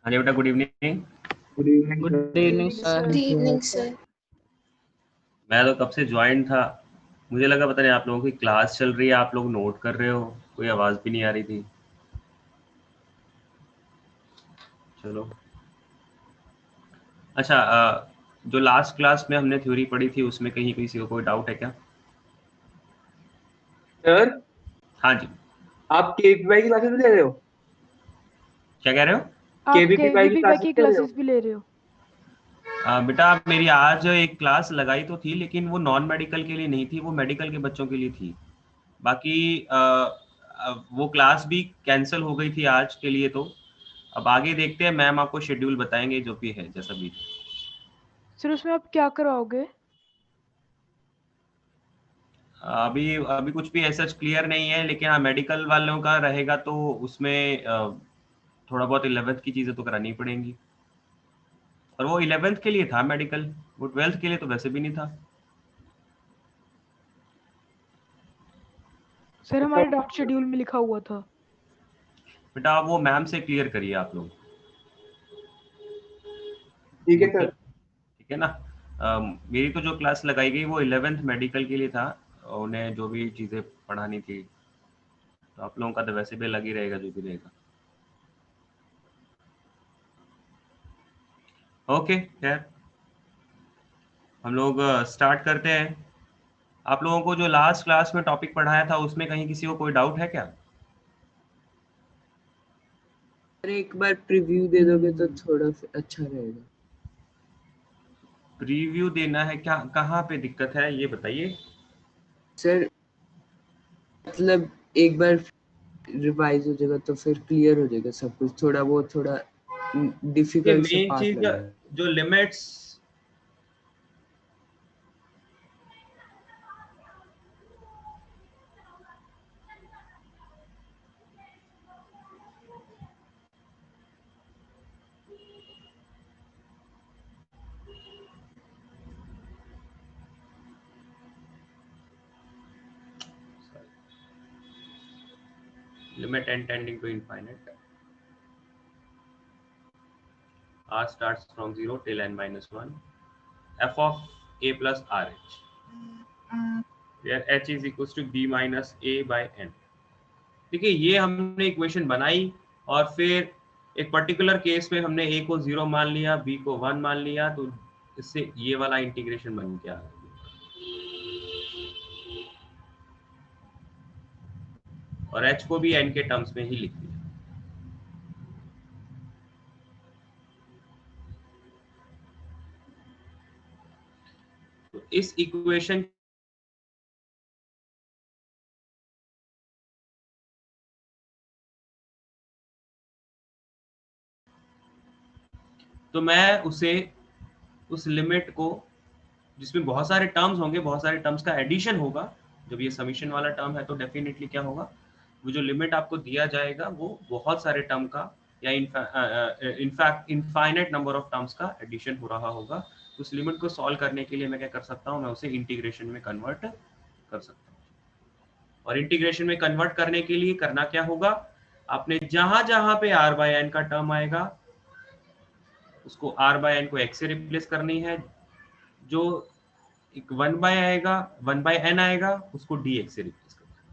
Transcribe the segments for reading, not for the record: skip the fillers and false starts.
हाँ जी बेटा, good evening. Good evening good sir. Evening sir. Good evening sir. मैं तो कब से ज्वाइन था, मुझे लगा पता नहीं आप लोगों की क्लास चल रही है, आप लोग नोट कर रहे हो, कोई आवाज़ भी नहीं आ रही थी। चलो अच्छा, जो लास्ट क्लास में हमने थ्योरी पढ़ी थी उसमें कहीं किसी को कोई डाउट है क्या? सर हाँ जी, आप केवीपीवाई की क्लासेस भी ले रहे हो? क्या कह रहे हो? आप केवीपीवाई की केवीपीवाई क्लासेस की ले रहे हो? क्लासेस भी ले रहे हो? बेटा मेरी आज एक क्लास लगाई तो थी, लेकिन वो नॉन मेडिकल के लिए नहीं थी, वो मेडिकल के बच्चों के लिए थी। बाकी वो क्लास भी कैंसिल हो गई थी आज के लिए। तो अब आगे देखते हैं, मैम आपको शेड्यूल बताएंगे जो भी है, जैसा भी। सर उसमें आप क्या करवाओगे? अभी अभी कुछ भी ऐसा क्लियर नहीं है, लेकिन हाँ मेडिकल वालों का रहेगा तो उसमें थोड़ा बहुत 11th की चीज़ें तो करानी पड़ेंगी। और वो 11th के लिए था मेडिकल, वो 12th के लिए तो वैसे भी नहीं था। सर हमारे ड्राफ्ट शेड्यूल में लिखा हुआ था। बेटा आप वो मैम से क्लियर करिए आप लोग, ठीक है मुझसे, सर। ठीक है ना। मेरी तो जो क्लास लगाई गई वो 11th मेडिकल के लिए था, उन्हें जो भी चीज़ें पढ़ानी थी। तो आप लोगों का तो वैसे भी लग ही रहेगा जो भी रहेगा। ओके खैर, हम लोग स्टार्ट करते हैं। आप लोगों को जो लास्ट क्लास में टॉपिक पढ़ाया था उसमें कहीं किसी को कोई डाउट है क्या? अरे एक बार प्रीव्यू दे दोगे तो थोड़ा अच्छा रहेगा। प्रीव्यू देना है क्या? कहाँ पे दिक्कत है ये बताइए। सर मतलब एक बार रिवाइज हो जाएगा तो फिर क्लियर हो जाएगा सब कुछ, थोड़ा वो थोड़ा ये डिफिकल्ट से मेन पार्ट चीज लग रहा है। जो limits, limit n tending to infinite, r starts from 0 till n minus 1, f of a plus rh, where h is equals to b minus a by n। देखिए ये हमने इक्वेशन बनाई और फिर एक पर्टिकुलर केस में हमने a को 0 मान लिया, b को 1 मान लिया, तो इससे ये वाला इंटीग्रेशन बन गया है। और h को भी n के टर्म्स में ही लिख दिया। तो इस इक्वेशन तो मैं उसे उस लिमिट को जिसमें बहुत सारे टर्म्स होंगे, बहुत सारे टर्म्स का एडिशन होगा, जब ये समीशन वाला टर्म है तो डेफिनेटली क्या होगा, वो जो लिमिट आपको दिया जाएगा वो बहुत सारे टर्म का या in fact infinite number of terms का एडिशन हो रहा होगा। उस लिमिट को सॉल्व करने के लिए मैं क्या कर सकता हूँ, मैं उसे इंटीग्रेशन में कन्वर्ट कर सकता हूँ। और इंटीग्रेशन में कन्वर्ट करने के लिए करना क्या होगा, आपने जहां जहां पे r बाय एन का टर्म आएगा उसको r बाय एन को x से रिप्लेस करनी है, जो एक 1 बाय आएगा 1 बाय एन आएगा उसको dx से रिप्लेस करना है।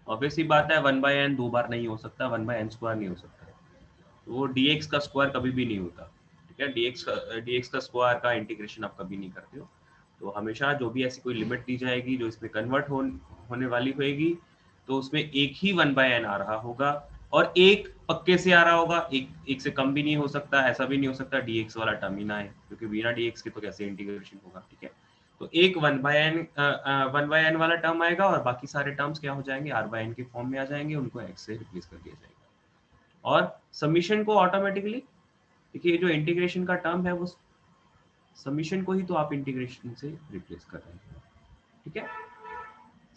ऑब्वियस ही बात है 1 बाय एन दो बार नहीं हो सकता, 1 बाय एन स्क्वायर नहीं हो सकता, तो वो dx का स्क्वायर कभी भी नहीं होता। ठीक है, dx का स्क्वायर का इंटीग्रेशन आप कभी नहीं करते हो। तो हमेशा जो भी ऐसी कोई लिमिट दी जाएगी जो इसमें कन्वर्ट होने वाली होएगी, तो उसमें एक ही 1 बाय एन आ रहा होगा और एक पक्के से आ रहा होगा, एक से कम भी नहीं हो सकता, ऐसा भी नहीं हो सकता dx वाला टर्म ही ना है, क्योंकि बिना dx के तो कैसे इंटीग्रेशन होगा। ठीक है, तो एक 1 बाय एन वाला टर्म आएगा और बाकी सारे टर्म्स क्या हो जाएंगे, r बाय एन के फॉर्म में आ जाएंगे, उनको x से रिप्लेस कर दिया जाएगा। और समीशन को ऑटोमेटिकली, देखिए जो इंटीग्रेशन का टर्म है वो समीशन को ही तो आप इंटीग्रेशन से रिप्लेस कर रहे हैं। ठीक है,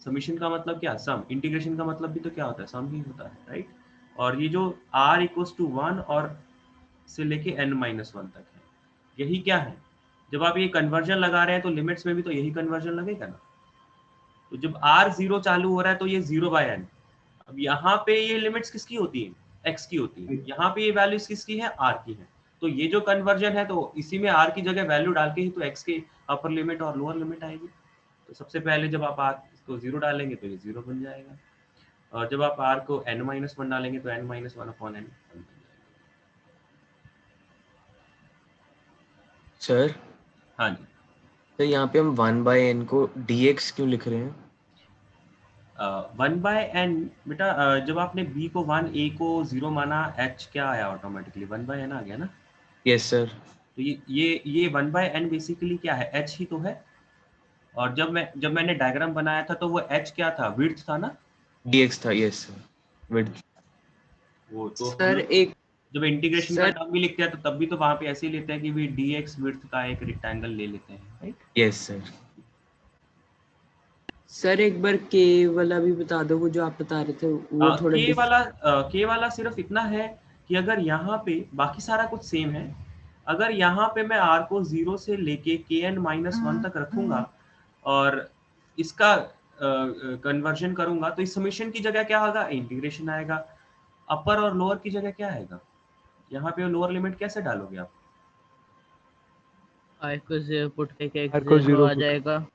समीशन का मतलब क्या, सम, इंटीग्रेशन का मतलब भी तो क्या होता है, सम ही होता है, राइट। और ये जो r इक्वल्स टू 1 और से लेके n माइनस 1 तक है, यही क्या है, जब आप ये कन्वर्जन लगा रहे हैं तो लिमिट्स में भी तो यही कन्वर्जन लगेगा ना। तो जब r 0 चालू हो रहा है तो ये 0 बाय n, अब यहाँ पे ये लिमिट्स किसकी होती है, x की होती है। यहाँ पे ये वैल्यूज किसकी है, r की है। तो ये जो कन्वर्जन है तो इसी में r की जगह वैल्यू डाल के ही तो x की अपर लिमिट और लोअर लिमिट आएगी। तो सबसे पहले जब आप r को 0 डालेंगे तो ये 0 बन जाएगा, और जब आप r को n-1 डालेंगे तो n-1/n। सर हाँ जी, तो यहाँ पे हम 1/n को dx क्यों लिख रहे हैं? 1/n बेटा, जब आपने b को 1, a को 0 माना, h क्या आया ऑटोमेटिकली, 1/n आ गया ना। Yes sir. तो ये 1/n बेसिकली क्या है, h ही तो है। और जब मैंने डायग्राम बनाया था तो वो h क्या था, विड्थ था ना। dx था, यस सर विड्थ। वो तो हम सर लोग एक जब इंटीग्रेशन का सर टर्म भी लिखते हैं तो तब भी तो वहां पे ऐसे ही लेते हैं कि भी dx विड्थ का एक रेक्टेंगल ले लेते हैं, राइट। Yes sir. सर एक बार k वाला भी बता दो, वो जो आप बता रहे थे वो थोड़ा के वाला सिर्फ इतना है कि अगर यहाँ पे बाकी सारा कुछ सेम है, अगर यहाँ पे मैं r को 0 से लेके kn-1 तक रखूंगा और इसका कन्वर्जन करूंगा तो इस समेशन की जगह क्या होगा, इंटीग्रेशन आएगा। अपर और लोअर की जगह क्या आएगा, यहाँ पे लोअर लिमिट कैसे डालोगे आप। आई को 0 पुट करके R को 0 0 आ पुट। जाएगा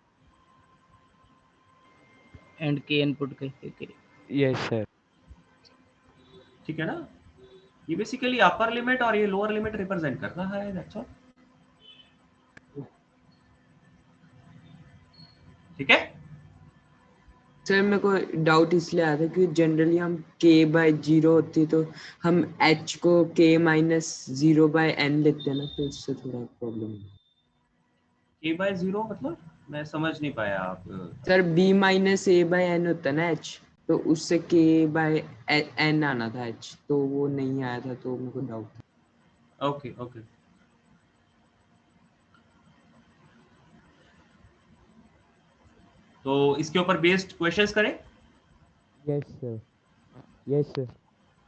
एंड के एन पुट करके यस सर। ठीक है ना, ये बेसिकली अपर लिमिट और ये लोअर लिमिट रिप्रेजेंट कर रहा है, दैट्स ऑल। ठीक है। सर मेरे को डाउट इसलिए आया था कि जनरली हम k/0 होती है तो हम h को k-0/n लिखते हैं ना, तो इससे थोड़ा प्रॉब्लम है। k/0 मतलब मैं समझ नहीं पाया आप। सर b-a/n होता है ना h, तो उससे k/n आना था h, तो वो नहीं आया था तो मेरे को डाउट था। ओके ओके, तो इसके ऊपर बेस्ड क्वेश्चंस करें। Yes sir. Yes sir.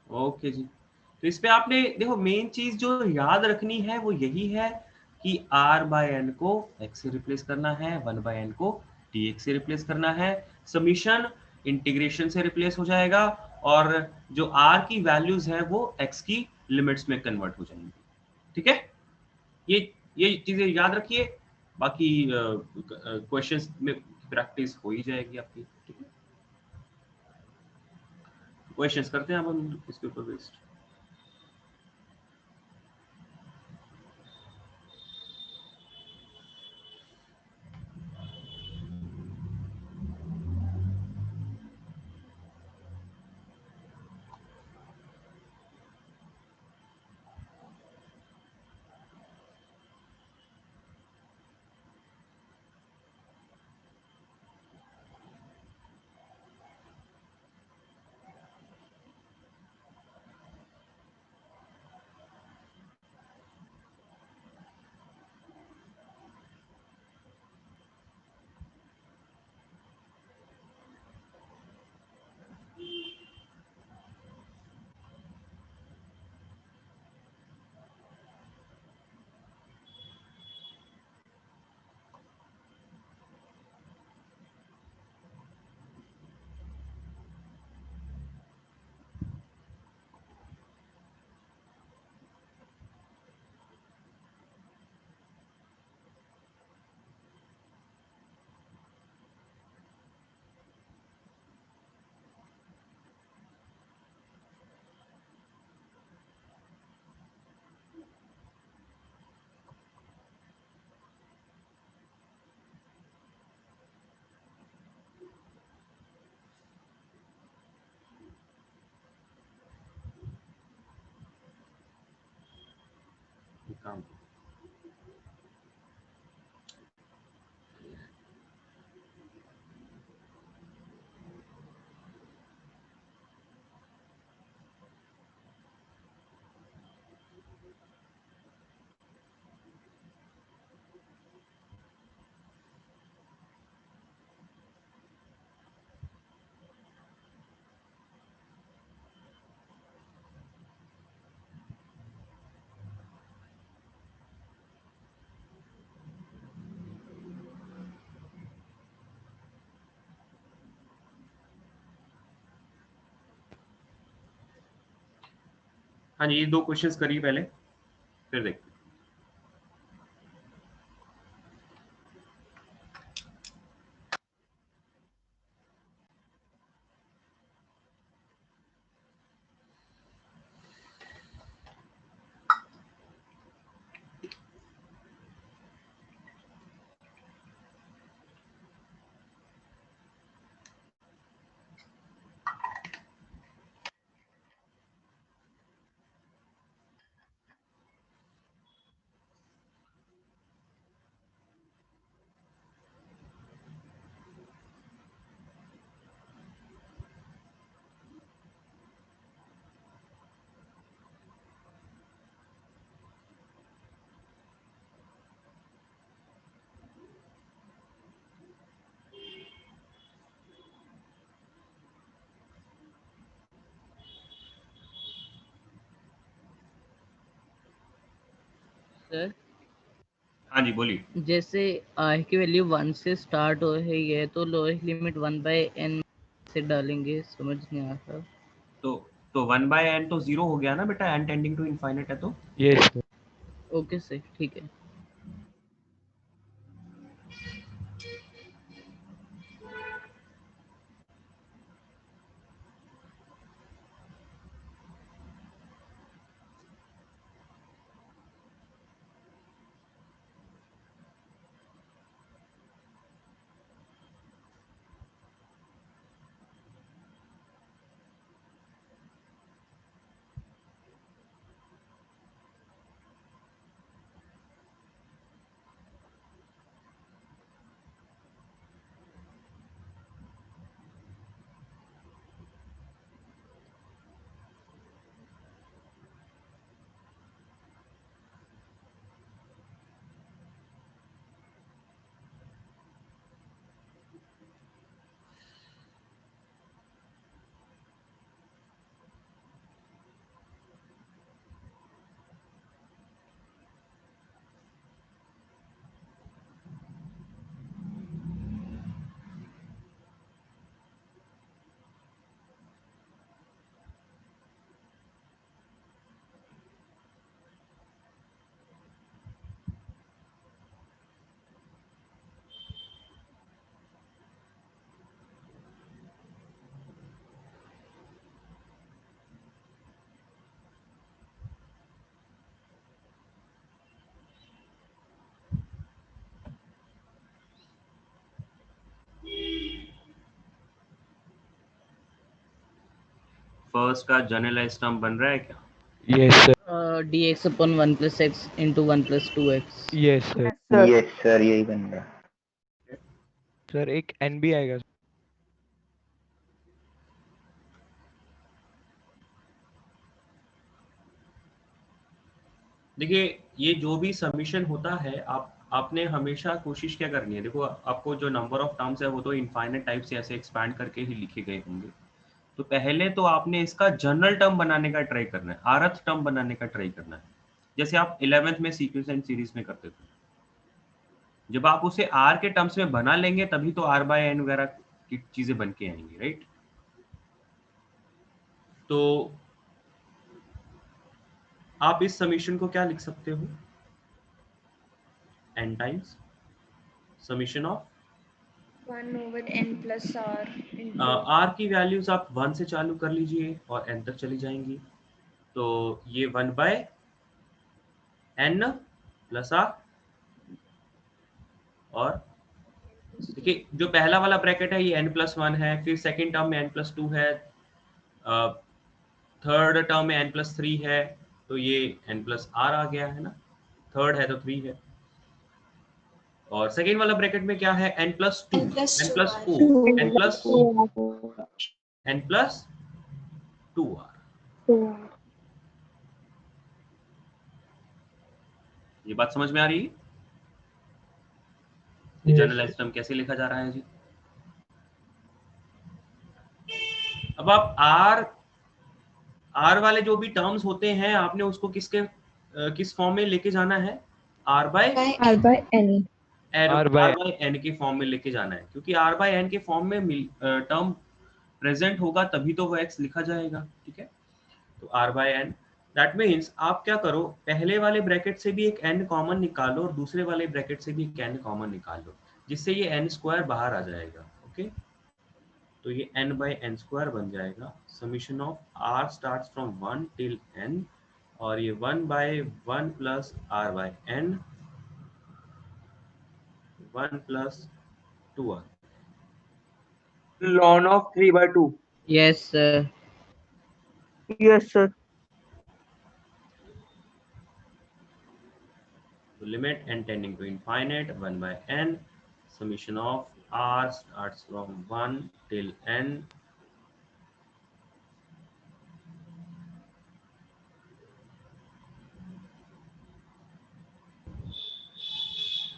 Okay जी, तो इस पे आपने देखो मेन चीज जो याद रखनी है वो यही है कि r/n को x से रिप्लेस करना है, 1/n को dx से रिप्लेस करना है, समीशन इंटीग्रेशन से रिप्लेस हो जाएगा, और जो r की वैल्यूज है वो x की लिमिट्स में कन्वर्ट हो जाएंगी। ठीक है, ये चीजें याद रखिए, बाकी क्वेश्चंस में प्रैक्टिस हो ही जाएगी आपकी। ठीक है, क्वेश्चंस करते हैं अब हम इसके ऊपर बेस्ड। काम हाँ जी, ये 2 क्वेश्चंस करिए पहले, फिर देखते हैं। सर हाँ जी, बोलिए। जैसे r की वैल्यू 1 से स्टार्ट हो रही है तो लोएस्ट लिमिट 1/n से डालेंगे, समझ नहीं आ रहा। तो 1/n तो 0 हो गया ना बेटा, n टेंडिंग टू इनफाइनाइट है तो। Yes sir. ओके सर, ठीक है। फर्स्ट का जनरलाइज्ड टर्म बन रहा है क्या? Yes sir. dx upon 1 plus x into 1 plus 2x। Yes sir. Yes sir, यही बन रहा है। सर एक एन भी आएगा। देखिए, ये जो भी समीशन होता है, आपने हमेशा कोशिश क्या करनी है, देखो आपको जो नंबर ऑफ टर्म्स है वो तो इनफाइनाइट टाइप से ऐसे एक्सपैंड करके ही लिखे गए होंगे। तो पहले तो आपने इसका जनरल टर्म बनाने का ट्राई करना है, आरथ टर्म बनाने का ट्राई करना है, जैसे आप 11th में सीक्वेंस एंड सीरीज में करते थे। जब आप उसे आर के टर्म्स में बना लेंगे तभी तो आर बाय एन वगैरह की चीजें बन के आएंगी, राइट? तो आप इस समीशन को क्या लिख सकते हो, n times summation of 1 over n plus r into r की वैल्यूज आप 1 से चालू कर लीजिए और n तक चली जाएंगी। तो ये 1/n प्लस आर, और देखिए जो पहला वाला ब्रैकेट है ये n+1 है, फिर सेकंड टर्म में n+2 है, थर्ड टर्म में n+3 है, तो ये n+r आ गया है ना, थर्ड है तो 3 है। और सेकेंड वाला ब्रैकेट में क्या है, n+2 n+2r। ये बात समझ में आ रही है? जनरलाइज्ड टर्म कैसे लिखा जा रहा है जी? अब आप आर वाले जो भी टर्म्स होते हैं आपने उसको किस फॉर्म में लेके जाना है, r बाय n। n के फॉर्म में लेके जाना है, क्योंकि r बाय n के फॉर्म में टर्म प्रेजेंट होगा तभी तो वो x लिखा जाएगा, ठीक है? तो r by n that means आप क्या करो, पहले वाले ब्रैकेट से भी एक n कॉमन निकालो और दूसरे वाले ब्रैकेट से भी एक n कॉमन निकालो, जिससे ये n स्क्वायर बाहर आ जाएगा। ओके, तो ये n बाई एन स्क्वायर बन जाएगा। Summation of r starts from 1 till n, और ये 1 by 1 plus r by n, 1 plus 2r। ln of 3/2. Yes, sir. Yes, sir. So limit n tending to infinite 1 by n, summation of r starts from 1 till n,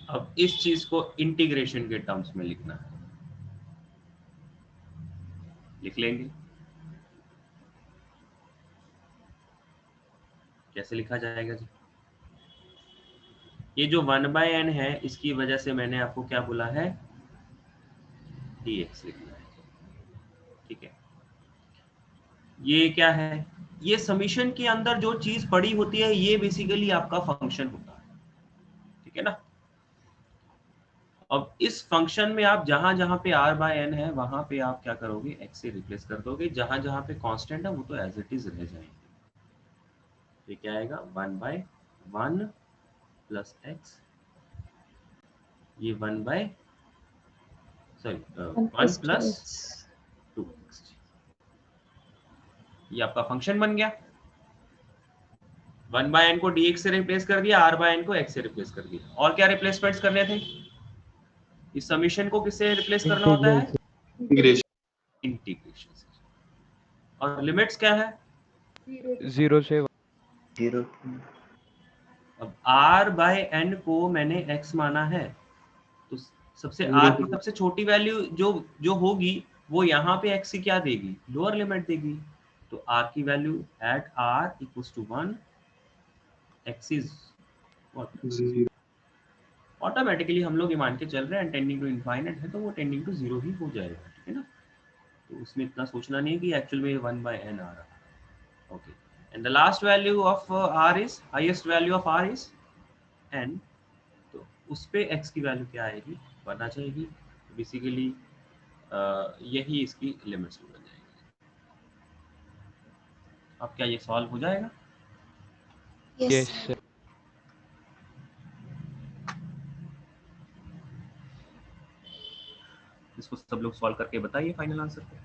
अब इस चीज को integration के terms में लिखना है, लिख लेंगे। कैसे लिखा जाएगा जी? ये जो 1 बाय n है, इसकी वजह से मैंने आपको क्या बोला है, dx लिखना है। ठीक है, ये क्या है, ये समीशन के अंदर जो चीज पड़ी होती है ये बेसिकली आपका फंक्शन होता है। ठीक है ना। अब इस फंक्शन में आप जहां जहां पे r बाय n है वहां पे आप क्या करोगे, x से रिप्लेस कर दोगे, जहां जहां पे कांस्टेंट है वो तो एज इट इज रह जाएंगे। ये क्या आएगा, 1 बाय 1 प्लस x, ये 1 बाय सॉरी 1 प्लस 2x, ये आपका फंक्शन बन गया। 1 बाय n को dx से रिप्लेस कर दिया, r बाय n को x से रिप्लेस कर दिया। और क्या रिप्लेसमेंट्स करने थे, इस समीशन को किससे रिप्लेस करना होता है, इंटीग्रेशन से। और लिमिट्स क्या है, 0 से 0। अब r बाय n को मैंने x माना है, तो सबसे r की सबसे छोटी वैल्यू जो जो होगी वो यहाँ पे x की क्या देगी, लोअर लिमिट देगी। तो r की value at r equals to 1, x is automatically हम लोग ये मान के चल रहे हैं टेंडिंग टू इनफाइनाइट है, तो वो टेंडिंग टू 0 ही हो जाएगा। ठीक है ना, तो उसमें इतना सोचना नहीं है कि एक्चुअल में 1 बाय n आ रहा है। Okay, and the last value of r is, highest value of r is n, तो उस पे x की वैल्यू क्या आएगी, पता जाएगी। बेसिकली यही इसकी लिमिट्स बन जाएगी। अब क्या ये सॉल्व हो जाएगा? Yes, yes sir. सर। इसको सब लोग सॉल्व करके बताइए फाइनल आंसर को।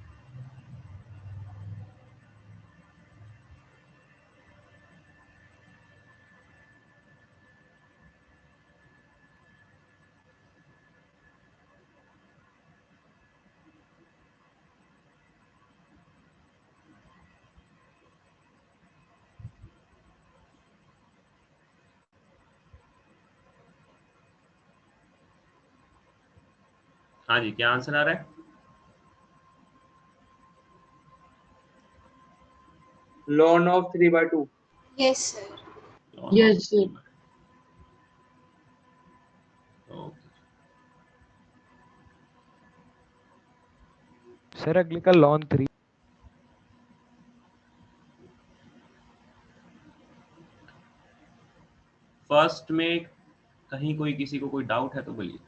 हाँ जी, क्या आंसर आ रहा है? ln of 3/2. Yes, sir. Yes, sir. Okay, sir अगले का लॉन 3। फर्स्ट में कहीं कोई किसी को कोई डाउट है तो बोलिए।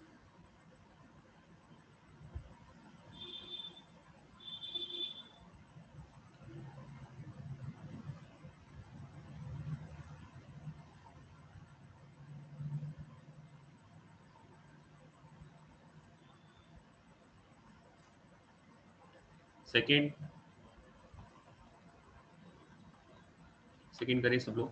सेकंड करिए सब लोग।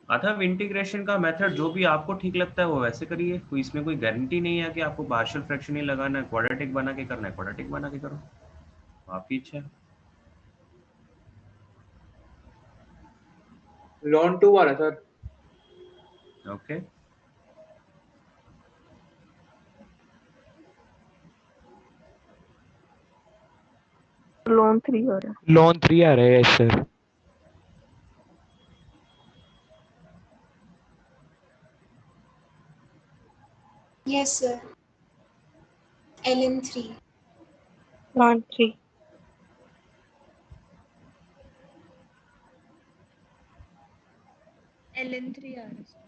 अथवा इंटीग्रेशन का मेथड जो भी आपको ठीक लगता है वो वैसे करिए, कोई इसमें कोई गारंटी नहीं है कि आपको पार्शियल फ्रैक्शन ही लगाना है, क्वाड्रेटिक बना के करना है, क्वाड्रेटिक बना के करो, आपकी इच्छा है। ln 2 आ रहा सर। ओके, ln 3 आ रहा है। ln 3 आ रहा है, yes sir. Yes, sir. LN3. ln 3 LN3 आ रहा है sir.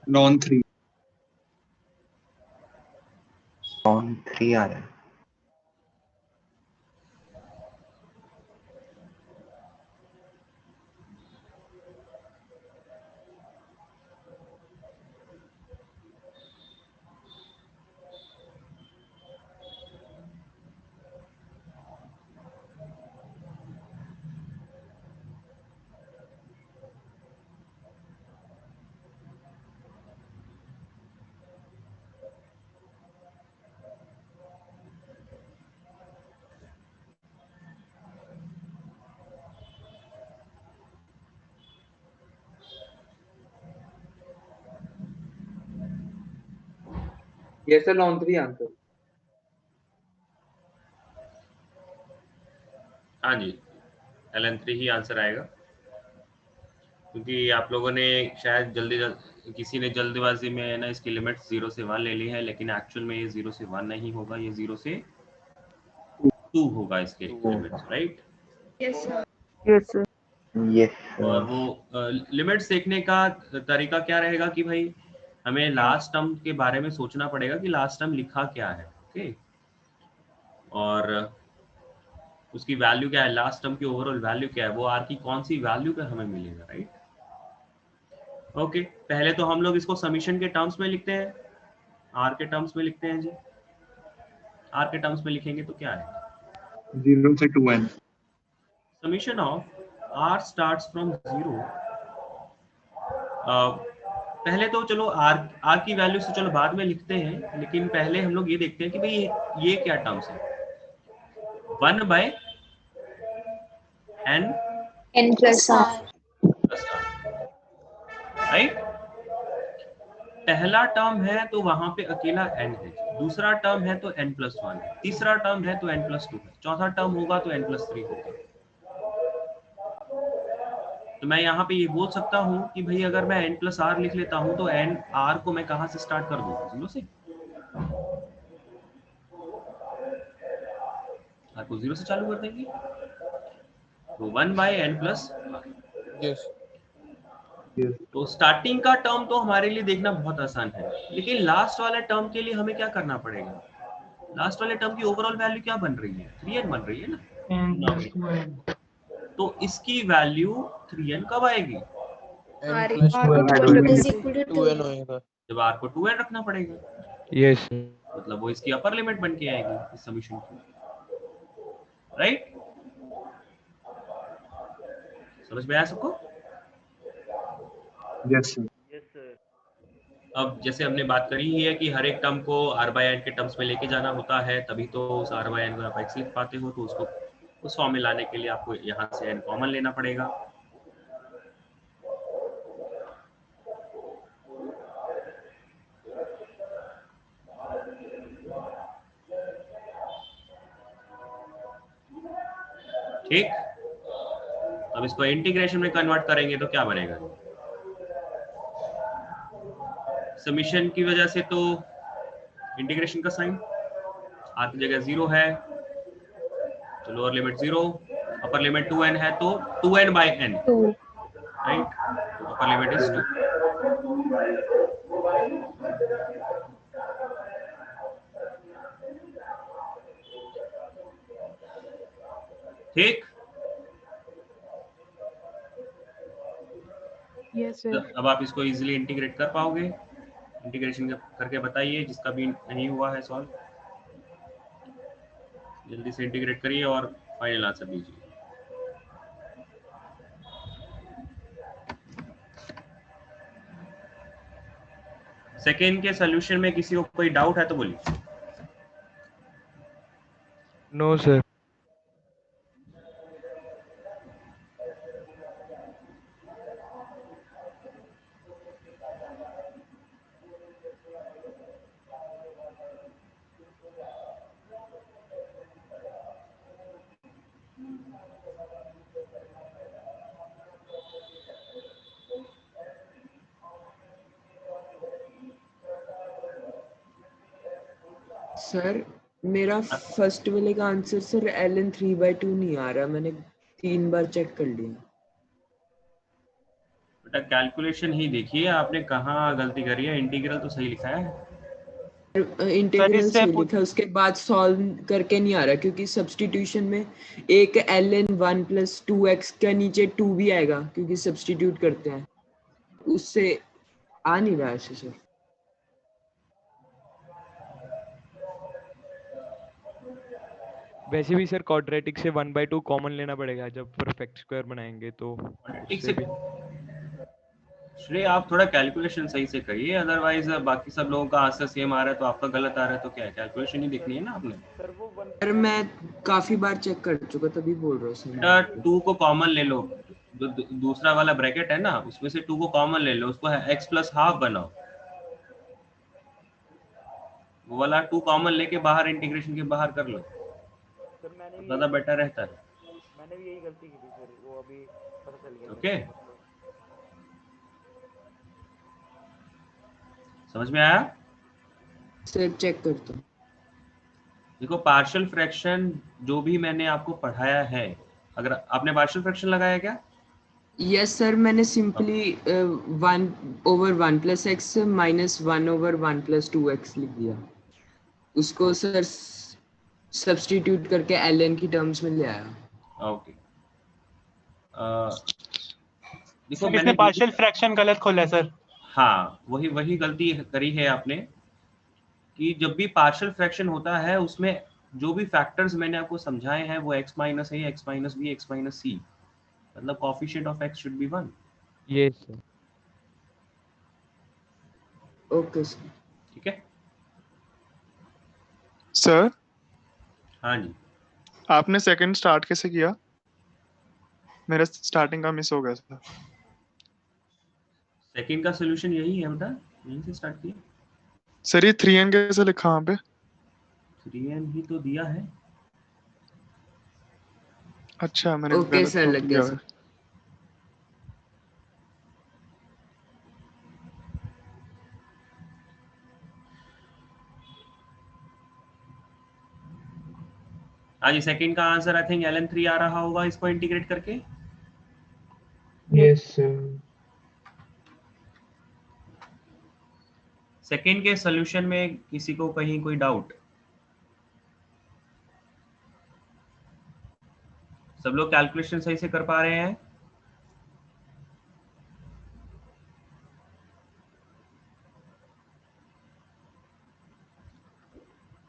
ln 3 ln 3 आ रहा है। yes sir ln 3 answer. हाँ जी, LN3 ही आंसर आएगा, क्योंकि आप लोगों ने शायद किसी ने जल्दबाजी में ना इसकी लिमिट 0 से 1 ले ली है, लेकिन एक्चुअल में ये 0 से 1 नहीं होगा, ये 0 से 2 होगा इसके limits, right? Yes, sir. yes sir yes और वो लिमिट्स देखने का तरीका क्या रहेगा कि भाई हमें लास्ट टर्म के बारे में सोचना पड़ेगा कि लास्ट टर्म लिखा क्या है, ओके, और उसकी वैल्यू क्या है, लास्ट टर्म की ओवरऑल वैल्यू क्या है, वो आर की कौन सी वैल्यू पे हमें मिलेगा, राइट? ओके, पहले तो हम लोग इसको समीशन के टर्म्स में लिखते हैं, आर के टर्म्स में लिखते हैं जी। आर के टर्म्स में लिखेंगे तो क्या है? 0 से 2n summation of r starts from 0। पहले तो चलो आर की वैल्यू से चलो बाद में लिखते हैं, लेकिन पहले हम लोग ये देखते हैं कि भाई ये क्या टर्म्स है। 1 by n N plus R. Plus r, right? पहला टर्म है तो वहां पे अकेला n है, दूसरा टर्म है तो n+1 है, तीसरा टर्म है तो n+2 है, चौथा टर्म होगा तो n+3 होगा। तो मैं यहाँ पे ये बोल सकता हूँ कि भाई अगर मैं n+r लिख लेता हूँ तो r को मैं कहाँ से स्टार्ट कर दूँ? 0 से। r को 0 से चालू कर देंगे, तो 1 बाय n+r। यस तो स्टार्टिंग का टर्म तो हमारे लिए देखना बहुत आसान है, लेकिन लास्ट वाले टर्म के लिए हमें क्या करना पड़ेगा? लास्ट वाले टर्म की ओवरऑल वैल्यू क्या बन रही है? 3n बन रही है ना, n+2n। तो इसकी वैल्यू 3n कब आएगी? R r को 2n रखने is पे। equal to 2n. होएगा। जब r को 2n रखना पड़ेगा, यस मतलब वो इसकी अपर लिमिट बन के आएगी इस समीशन की, राइट? समझ में आया सबको? yes sir अब जैसे हमने बात करी ही है कि हर एक टर्म को r बाय n के टर्म्स में लेके जाना होता है, तभी तो उस r बाय n को आप x लिख पाते हो, तो उसको उस फॉर्म में लाने के लिए आपको यहाँ से n कॉमन लेना पड़ेगा। ठीक, अब इसको इंटीग्रेशन में कन्वर्ट करेंगे तो क्या बनेगा? समीशन की वजह से तो इंटीग्रेशन का साइन r की जगह 0 है, तो lower limit 0, upper limit 2n है तो 2n बाय n, 2. राइट? तो अपर लिमिट इज 2। ठीक, यस सर। अब आप इसको इजीली इंटीग्रेट कर पाओगे? इंटीग्रेशन करके बताइए, जिसका भी नहीं हुआ है सॉल्व, जल्दी से इंटीग्रेट करिए और फाइनल आंसर दीजिए। सेकेंड के सोल्यूशन में किसी को कोई डाउट है तो बोलिए। No sir. सर मेरा फर्स्ट वाले का आंसर सर ln 3/2 नहीं आ रहा, मैंने 3 बार चेक कर लिया। बेटा कैलकुलेशन ही देखिए आपने कहाँ गलती करी है, इंटीग्रल तो सही लिखा है। इंटीग्रल सही लिखा, उसके बाद सॉल्व करके नहीं आ रहा क्योंकि सब्स्टिट्यूशन में एक ln 1 + 2x का नीचे 2 भी आएगा क्योंकि सब्स्टिट्यूट करते हैं, उससे आ नहीं रहा ऐसे सर। वैसे भी सर क्वाड्रेटिक से 1/2 कॉमन लेना पड़ेगा जब परफेक्ट स्क्वायर बनाएंगे, तो ठीक उससे से भी। श्रेय आप थोड़ा कैलकुलेशन सही से करिए, अदरवाइज बाकी सब लोगों का आंसर सेम आ रहा है तो आपका गलत आ रहा है तो क्या है, कैलकुलेशन ही देखनी है ना आपने। सर मैं काफी बार चेक कर चुका तभी बोल रहा हूँ सर। बेटा 2 को कॉमन ले लो, जो दूसरा वाला ब्रैकेट है ना उसमें से 2 को कॉमन ले लो, उसको x + ½ बनाओ, वो वाला 2 कॉमन लेके बाहर इंटीग्रेशन के बाहर कर लो, ज्यादा बेटर रहता है। मैंने भी यही गलती की थी सर, वो अभी पता चल गया। ओके समझ में आया? सर चेक करता हूँ। देखो पार्शियल फ्रैक्शन जो भी मैंने आपको पढ़ाया है, अगर आपने पार्शियल फ्रैक्शन लगाया क्या? यस सर, मैंने सिंपली 1/1 + x - 1/1 + 2x लिख दिया, उसको सर सब्स्टिट्यूट करके ln की टर्म्स में ले आया। ओके देखो सर इसने मैंने पार्शियल फ्रैक्शन गलत खोला है सर। हाँ वही गलती करी है आपने कि जब भी पार्शियल फ्रैक्शन होता है उसमें जो भी फैक्टर्स मैंने आपको समझाए हैं वो x - a, x - b, x - c, मतलब coefficient of x should be 1। Yes sir. Okay sir. ठीक है सर हाँ जी। आपने सेकंड स्टार्ट कैसे किया? मेरा स्टार्टिंग का मिस हो गया था। सेकंड का सॉल्यूशन यही है बेटा, यहीं से स्टार्ट किया। सर ये 3n कैसे लिखा वहाँ पे? 3n ही तो दिया है। अच्छा मैंने ओके गलत सर, नोट लग किया गया है। सर। हाँ जी सेकंड का आंसर आई थिंक ln 3 आ रहा होगा इसको इंटीग्रेट करके। Yes, sir. सेकंड के सॉल्यूशन में किसी को कहीं कोई डाउट? सब लोग कैलकुलेशन सही से कर पा रहे हैं?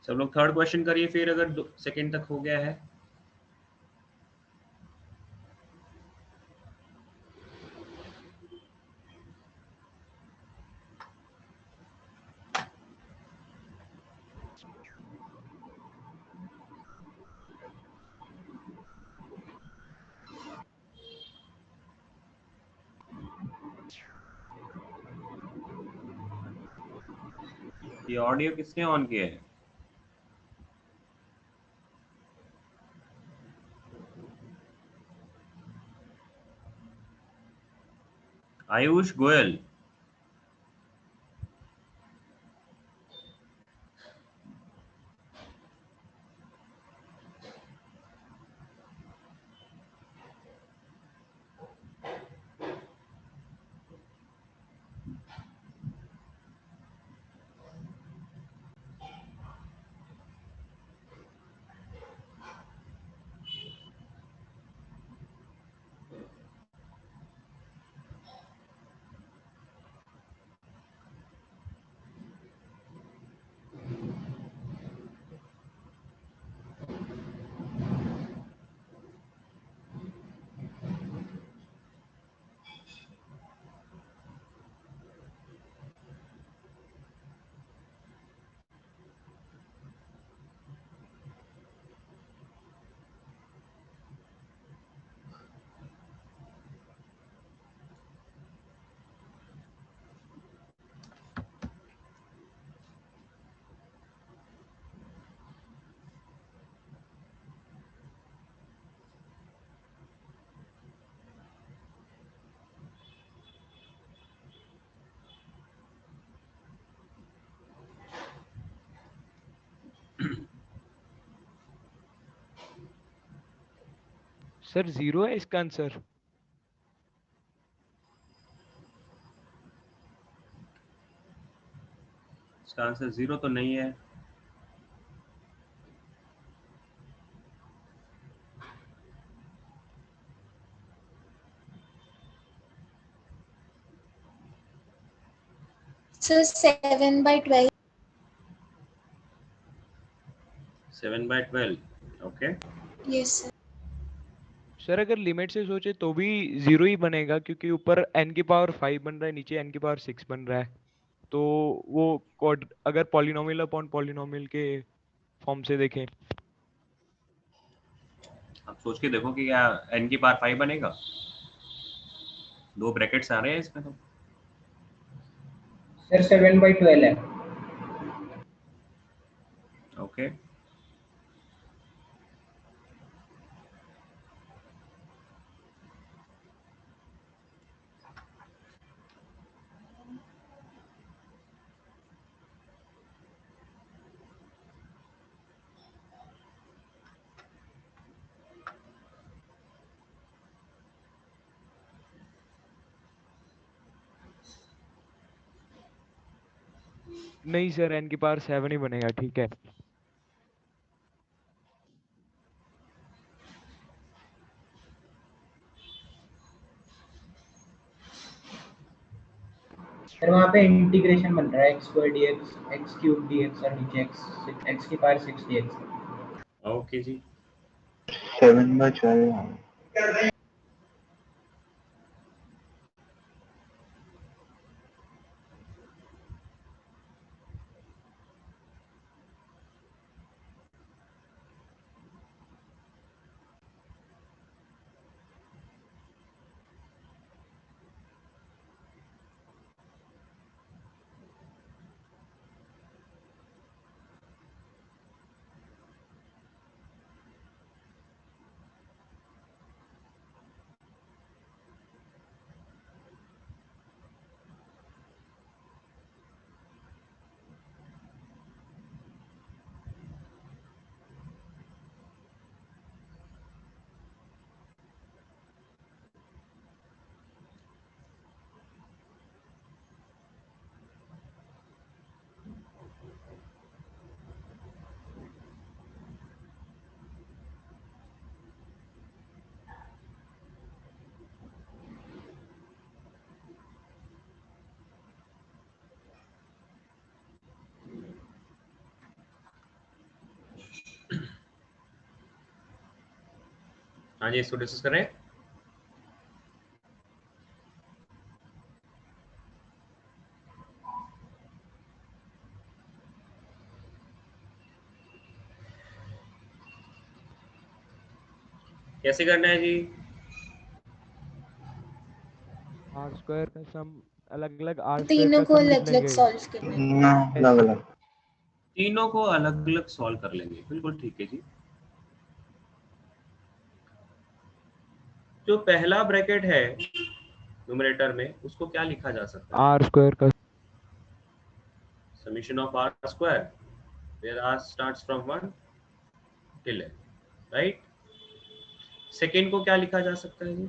सब लोग थर्ड क्वेश्चन करिए फिर, अगर सेकंड तक हो गया है। ये ऑडियो किसने ऑन किया है? आयुष गोयल। सर 0 है इसका आंसर? इसका आंसर 0 तो नहीं है। Sir 7/12। 7/12, okay. Yes sir. Sir अगर लिमिट से सोचे तो भी 0 ही बनेगा, क्योंकि ऊपर n की पावर 5 बन रहा है, नीचे n की पावर 6 बन रहा है। तो वो कोड अगर पॉलिनोमियल अपॉन पॉलिनोमियल के फॉर्म से देखें। आप सोच के देखो कि क्या n की पावर 5 बनेगा। 2 ब्रैकेट्स आ रहे हैं इसमें तो। सर 7/12 है। ओके, नहीं सर, n की पावर 7 ही बनेगा, ठीक है। सर वहाँ पे इंटीग्रेशन बन रहा है x² dx x³ dx और नीचे x की पावर 6 dx। ओके जी। 7/12 हाँ जी, इसको डिस्कस करें। कैसे करना है जी? r² का सम अलग अलग r² तीनों का को सम लिख अलग अलग लेंगे। सॉल्व करना है। ना अलग अलग। तीनों को अलग अलग सॉल्व कर लेंगे, बिल्कुल ठीक है जी। जो पहला ब्रैकेट है न्यूमरेटर में, उसको क्या लिखा जा सकता है? r² का summation of r², where r starts from 1 till n, right. Second को क्या लिखा जा सकता है जी?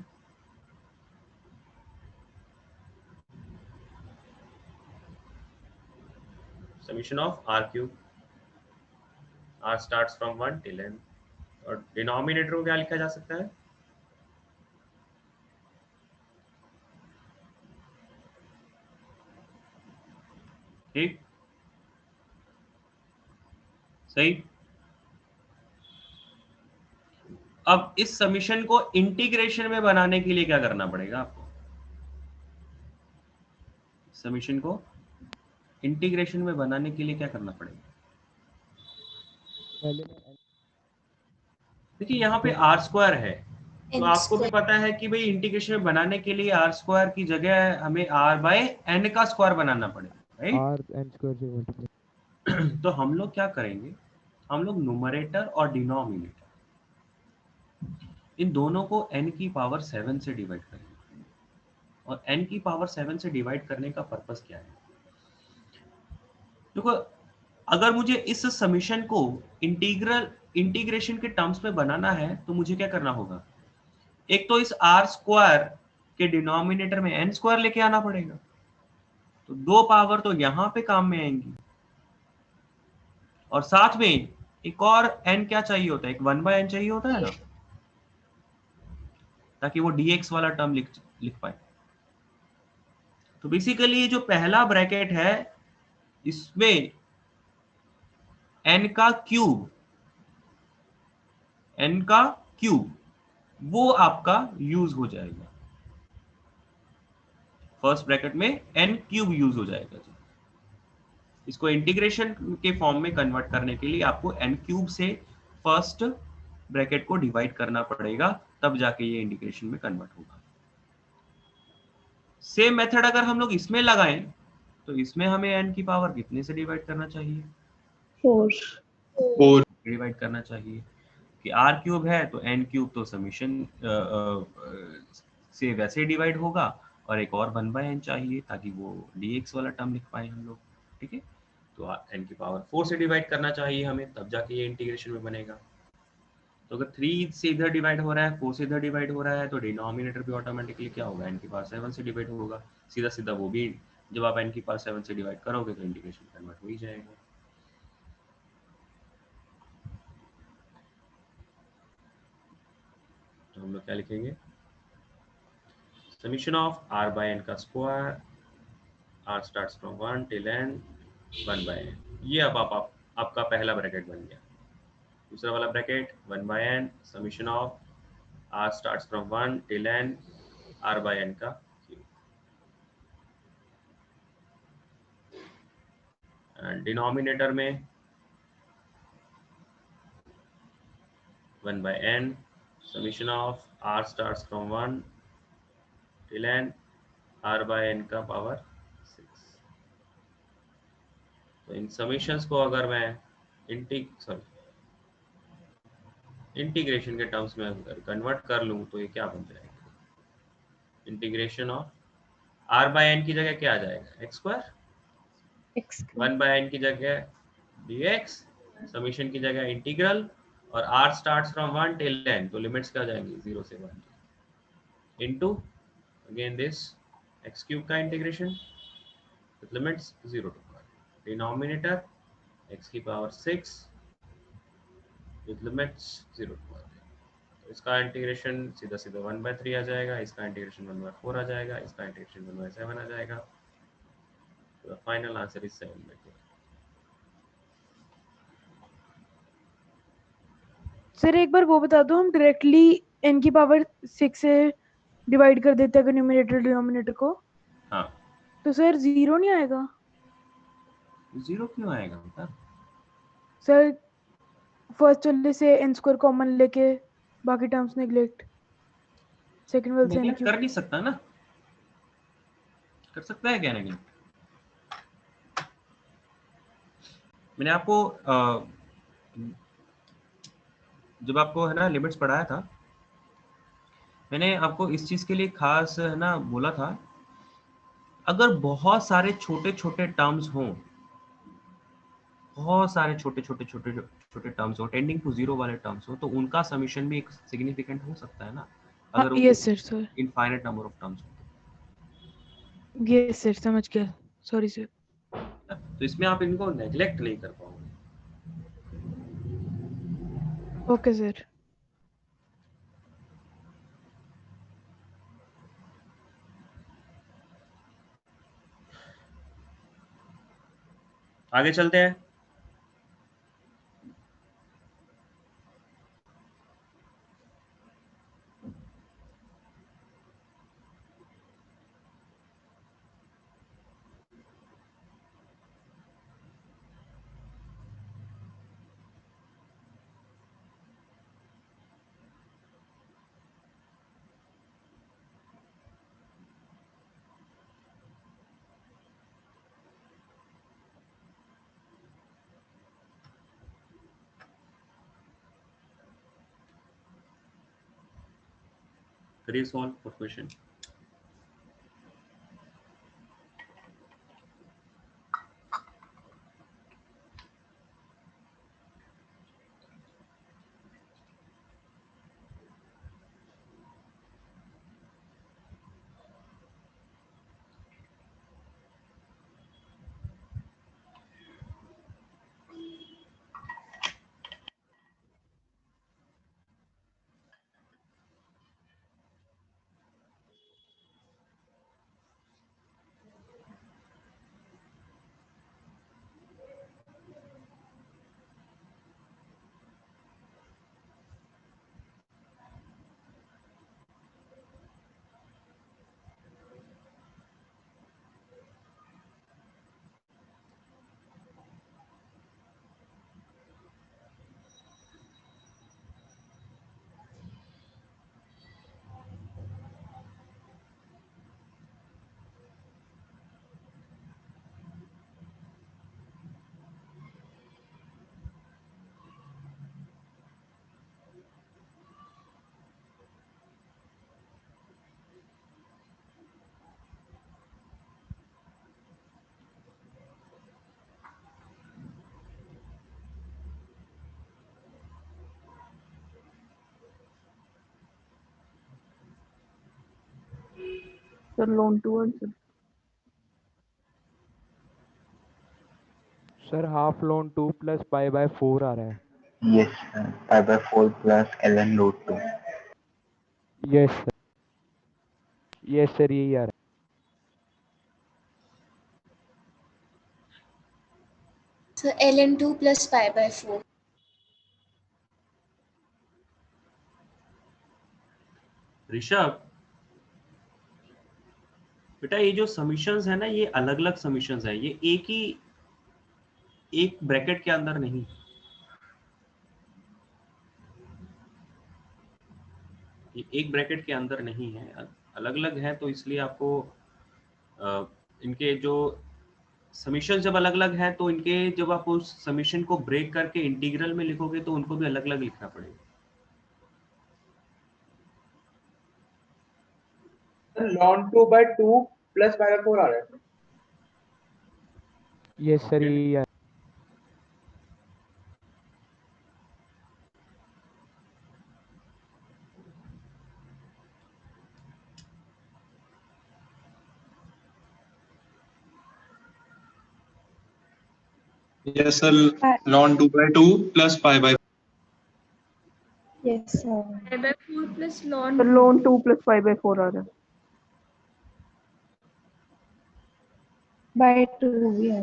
Summation of r³, r starts from 1 till n। और डिनोमिनेटर को क्या लिखा जा सकता है? ठीक, सही। अब इस समीशन को इंटीग्रेशन में बनाने के लिए क्या करना पड़ेगा आपको? समीशन को इंटीग्रेशन में बनाने के लिए क्या करना पड़ेगा? पहले देखिए यहाँ पे r² है, तो n आपको भी स्क्वायर। पता है कि भाई इंटीग्रेशन में बनाने के लिए r² की जगह हमें r/n का स्क्वायर बनाना पड़ेगा, राइट। r n² से मल्टीप्लाई। तो हम लोग क्या करेंगे, हम लोग न्यूमरेटर और डिनोमिनेटर इन दोनों को n की पावर 7 से डिवाइड करेंगे। और n की पावर 7 से डिवाइड करने का पर्पस क्या है? देखो, अगर मुझे इस समीशन को इंटीग्रेशन के टर्म्स में बनाना है तो मुझे क्या करना होगा? एक तो इस आर स्क्वायर के डिनोमिनेटर में एन स्क्वायर लेके आना पड़ेगा, तो 2 पावर तो यहां पे काम में आएंगी, और साथ में एक और एन क्या चाहिए होता है, एक 1/n चाहिए होता है ना, ताकि वो dx वाला टर्म लिख पाए। तो बेसिकली ये जो पहला ब्रैकेट है इसमें n का क्यूब वो आपका यूज हो जाएगा, फर्स्ट ब्रैकेट में n क्यूब यूज हो जाएगा जी। इसको इंटीग्रेशन के फॉर्म में कन्वर्ट करने के लिए आपको n क्यूब से फर्स्ट ब्रैकेट को डिवाइड करना पड़ेगा, तब जाके ये इंटीग्रेशन में कन्वर्ट होगा। सेम मेथड अगर हम लोग इसमें लगाएं तो इसमें हमें n की पावर कितने से डिवाइड करना चाहिए, 4 डिवाइड करना चाहिए कि r क्यूब है तो n क्यूब तो समीशन से वैसे डिवाइड होगा, और एक और 1/n चाहिए ताकि वो dx वाला टर्म लिख पाए हम लोग, ठीक है। तो n की पावर 4 से डिवाइड करना चाहिए हमें, तब जाके ये इंटीग्रेशन में बनेगा। तो अगर 3 से इधर डिवाइड हो रहा है, 4 से इधर डिवाइड हो रहा है, तो डिनोमिनेटर भी ऑटोमेटिकली क्या होगा, n की पावर 7 से डिवाइड होगा, सीधा सीधा वो भी जब आप n की पावर 7 से डिवाइड करोगे तो इंटीग्रेशन कन्वर्ट हो ही जाएगा। तो हम लोग क्या लिखेंगे, summation of r by n का square, r starts from 1 till n 1/n। ये अब आपका पहला ब्रैकेट बन गया। दूसरा वाला bracket 1/n summation of r starts from 1 till n r by n का क्यूब, एंड डिनोमिनेटर में 1/n summation of r starts from 1 till n r by n का पावर 6। तो इन समीशंस को अगर मैं इंटीग्रेशन के टर्म्स में अगर कन्वर्ट कर लूं तो ये क्या बन जाएगा, integration of r by n की जगह क्या आ जाएगा, x स्क्वायर, 1/n की जगह dx, समीशन की जगह इंटीग्रल, और r starts from 1 till n, तो लिमिट्स क्या आ जाएंगी 0 से 1 into again this x cube का integration with limits 0 to 1, denominator x की पावर 6 विद लिमिट्स 0 to 1। तो इसका इंटीग्रेशन सीधा सीधा 1/3 आ जाएगा, इसका इंटीग्रेशन 1/4 आ जाएगा, इसका इंटीग्रेशन 1/7 आ जाएगा। तो the final answer is 7/4। Sir एक बार वो बता दो, हम डायरेक्टली n की पावर 6 से डिवाइड कर देते हैं न्यूमरेटर डिनोमिनेटर को, हाँ, तो सर 0 नहीं आएगा? 0 क्यों आएगा बेटा? सर फर्स्ट वाले से n स्क्वायर कॉमन लेके बाकी टर्म्स नेग्लेक्ट, सेकंड वाले से n नेगलेक्ट क्यूब। कर नहीं सकता ना, कर सकता है क्या नेगलेक्ट? मैंने आपको जब आपको है ना लिमिट्स पढ़ाया था, मैंने आपको इस चीज के लिए खास है ना बोला था, अगर बहुत सारे छोटे छोटे टर्म्स हों, बहुत सारे छोटे छोटे टर्म्स हो, टेंडिंग टू 0 वाले टर्म्स हो, तो उनका समीशन भी एक सिग्निफिकेंट हो सकता है ना, अगर वो yes sir infinite number of terms हो। यस सर, समझ गया, सॉरी सर। तो इसमें आप इनको नेग्लेक्ट नहीं कर पाओगे। Okay sir. आगे चलते हैं। करिए solve for question. Sir ln 2 answer. Sir half ln 2 plus pi by 4 आ रहा है। Yes, sir. Pi by 4 plus ln root 2. Yes sir, yes sir यही आ रहा So ln2 plus pi by 4. Rishabh बेटा ये जो समीशंस है ना, ये अलग अलग समीशंस है, ये एक ब्रैकेट के अंदर नहीं। ये एक ब्रैकेट के अंदर नहीं है, अलग अलग है। तो इसलिए आपको इनके जो समीशन जब अलग अलग है तो इनके जब आप उस समीशन को ब्रेक करके इंटीग्रल में लिखोगे तो उनको भी अलग अलग लिखना पड़ेगा। ln 2 by 2 plus pi by 4 आ रहा है। है। यस सर यही आ Yes, sir. ln 2 by 2 plus pi by Yes sir। Pi by 4 plus ln sir ln 2 plus pi by 4 आ रहा है। by 2 भी है।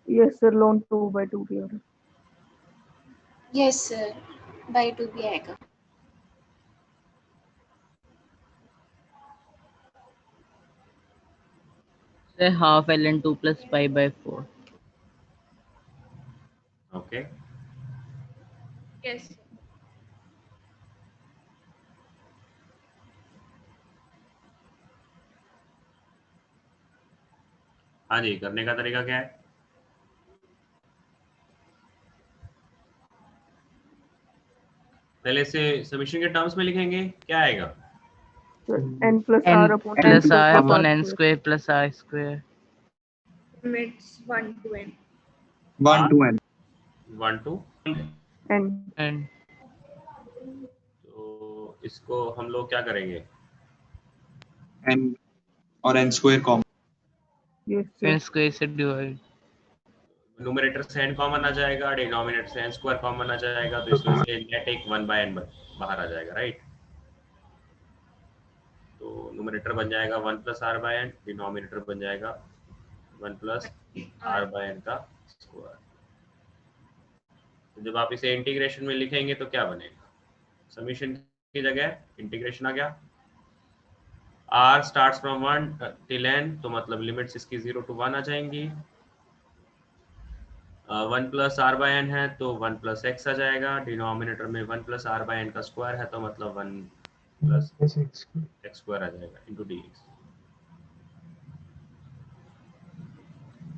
Yes sir ln 2 by 2 भी आ रहा है। Yes sir, by 2 भी आएगा। Say half ln2 plus pi by 4. Okay Yes sir। हाँ जी, करने का तरीका क्या है? पहले से समीशन के टर्म्स में लिखेंगे, क्या आएगा? n plus N r upon plus n r square upon n square plus r square. Limits 1 to n। 1 to n. 1 to n। n तो इसको हम लोग क्या करेंगे? n और n square common. Yes sir। n square से divide. Numerator से n common आ जाएगा, डिनोमिनेटर से n स्क्वायर कॉमन आ जाएगा, तो इसमें से नेट एक 1 by n बाहर आ जाएगा, राइट? तो न्यूमरेटर बन जाएगा 1 plus r by n, denominator बन जाएगा 1 plus r by n का स्क्वायर। तो जब आप इसे इंटीग्रेशन में लिखेंगे तो क्या बनेगा? समीशन की जगह इंटीग्रेशन आ गया। r starts from 1 till n, तो मतलब लिमिट्स इसकी 0 to 1 आ जाएंगी। 1 plus r by n है तो 1 plus x आ जाएगा। डिनोमिनेटर में 1 plus r by n का स्क्वायर है तो मतलब 1 plus x स्क्वायर आ जाएगा इंटू dx।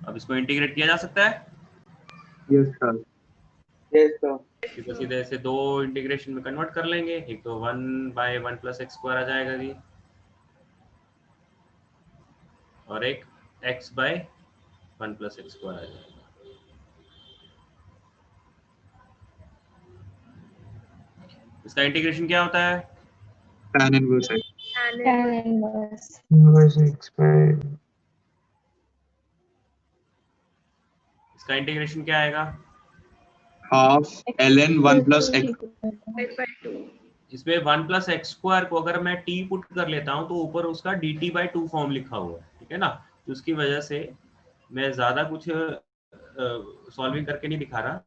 अब इसको इंटीग्रेट किया जा सकता है? Yes, sir. Yes, sir. इसको सीधे से दो इंटीग्रेशन में कन्वर्ट कर लेंगे। एक तो 1 by 1 plus x स्क्वायर आ जाएगा जी, और एक x by 1 plus x square आ जाएगा। इसका इंटीग्रेशन क्या होता है? Tan inverse x. Tan inverse। Inverse x by इसका इंटीग्रेशन क्या आएगा? half ln 1 plus x. Pi by 2। इसमें 1 plus x स्क्वायर को अगर मैं t पुट कर लेता हूं तो ऊपर उसका dt by 2 फॉर्म लिखा हुआ है, ठीक है ना? तो उसकी वजह से मैं ज्यादा कुछ सॉल्विंग करके नहीं दिखा रहा,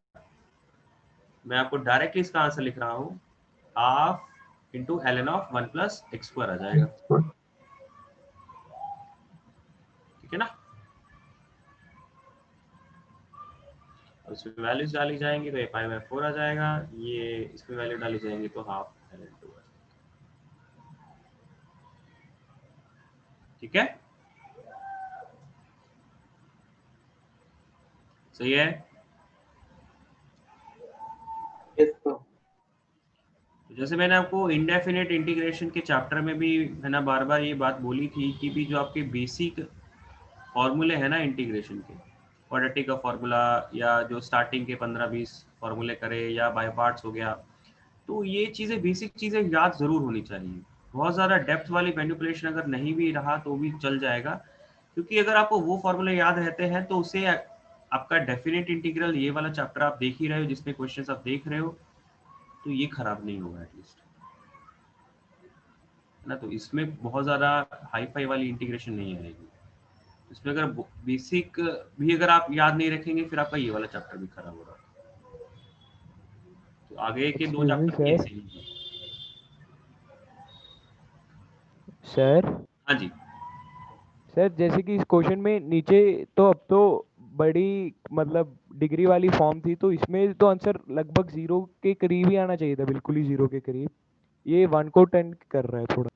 मैं आपको डायरेक्टली इसका आंसर लिख रहा हूँ। Half into ln of 1 plus x square आ जाएगा, ठीक है ना? और इसमें वैल्यूज डाली जाएंगी तो ये पाई बाय 4 आ जाएगा, ये इसमें वैल्यू डाली जाएंगी तो हाफ ln 2 आ जाएगा, ठीक है? सही है? Yes, sir. जैसे मैंने आपको इंडेफिनेट इंटीग्रेशन के चैप्टर में भी है ना बार बार ये बात बोली थी कि भी जो आपके बेसिक फॉर्मूले हैं ना इंटीग्रेशन के, क्वाड्रेटिक का फॉर्मूला या जो स्टार्टिंग के 15-20 फॉर्मूले करे या बाय पार्ट्स हो गया, तो ये चीज़ें बेसिक चीज़ें याद ज़रूर होनी चाहिए। बहुत ज़्यादा डेप्थ वाली मैनिपुलेशन अगर नहीं भी रहा तो भी चल जाएगा, क्योंकि अगर आपको वो फॉर्मूले याद रहते हैं तो उससे आपका डेफिनेट इंटीग्रल ये वाला चैप्टर आप देख ही रहे हो, जिसमें क्वेश्चंस आप देख रहे हो, तो ये खराब नहीं होगा एटलीस्ट, है ना। तो इसमें बहुत ज़्यादा हाई फाई वाली इंटीग्रेशन नहीं आएगी। इसमें अगर बेसिक भी अगर आप याद नहीं रखेंगे फिर आपका ये वाला चैप्टर भी खराब हो रहा है। तो आगे के 2 एक्सक्यूज मी चैप्टर भी सर। ऐसे ही हैं। सर हाँ जी। सर जैसे कि इस क्वेश्चन में नीचे तो अब तो बड़ी मतलब डिग्री वाली फॉर्म थी, तो इसमें तो आंसर लगभग 0 के करीब ही आना चाहिए था, बिल्कुल ही 0 के करीब। ये 1 को 10 कर रहा है थोड़ा।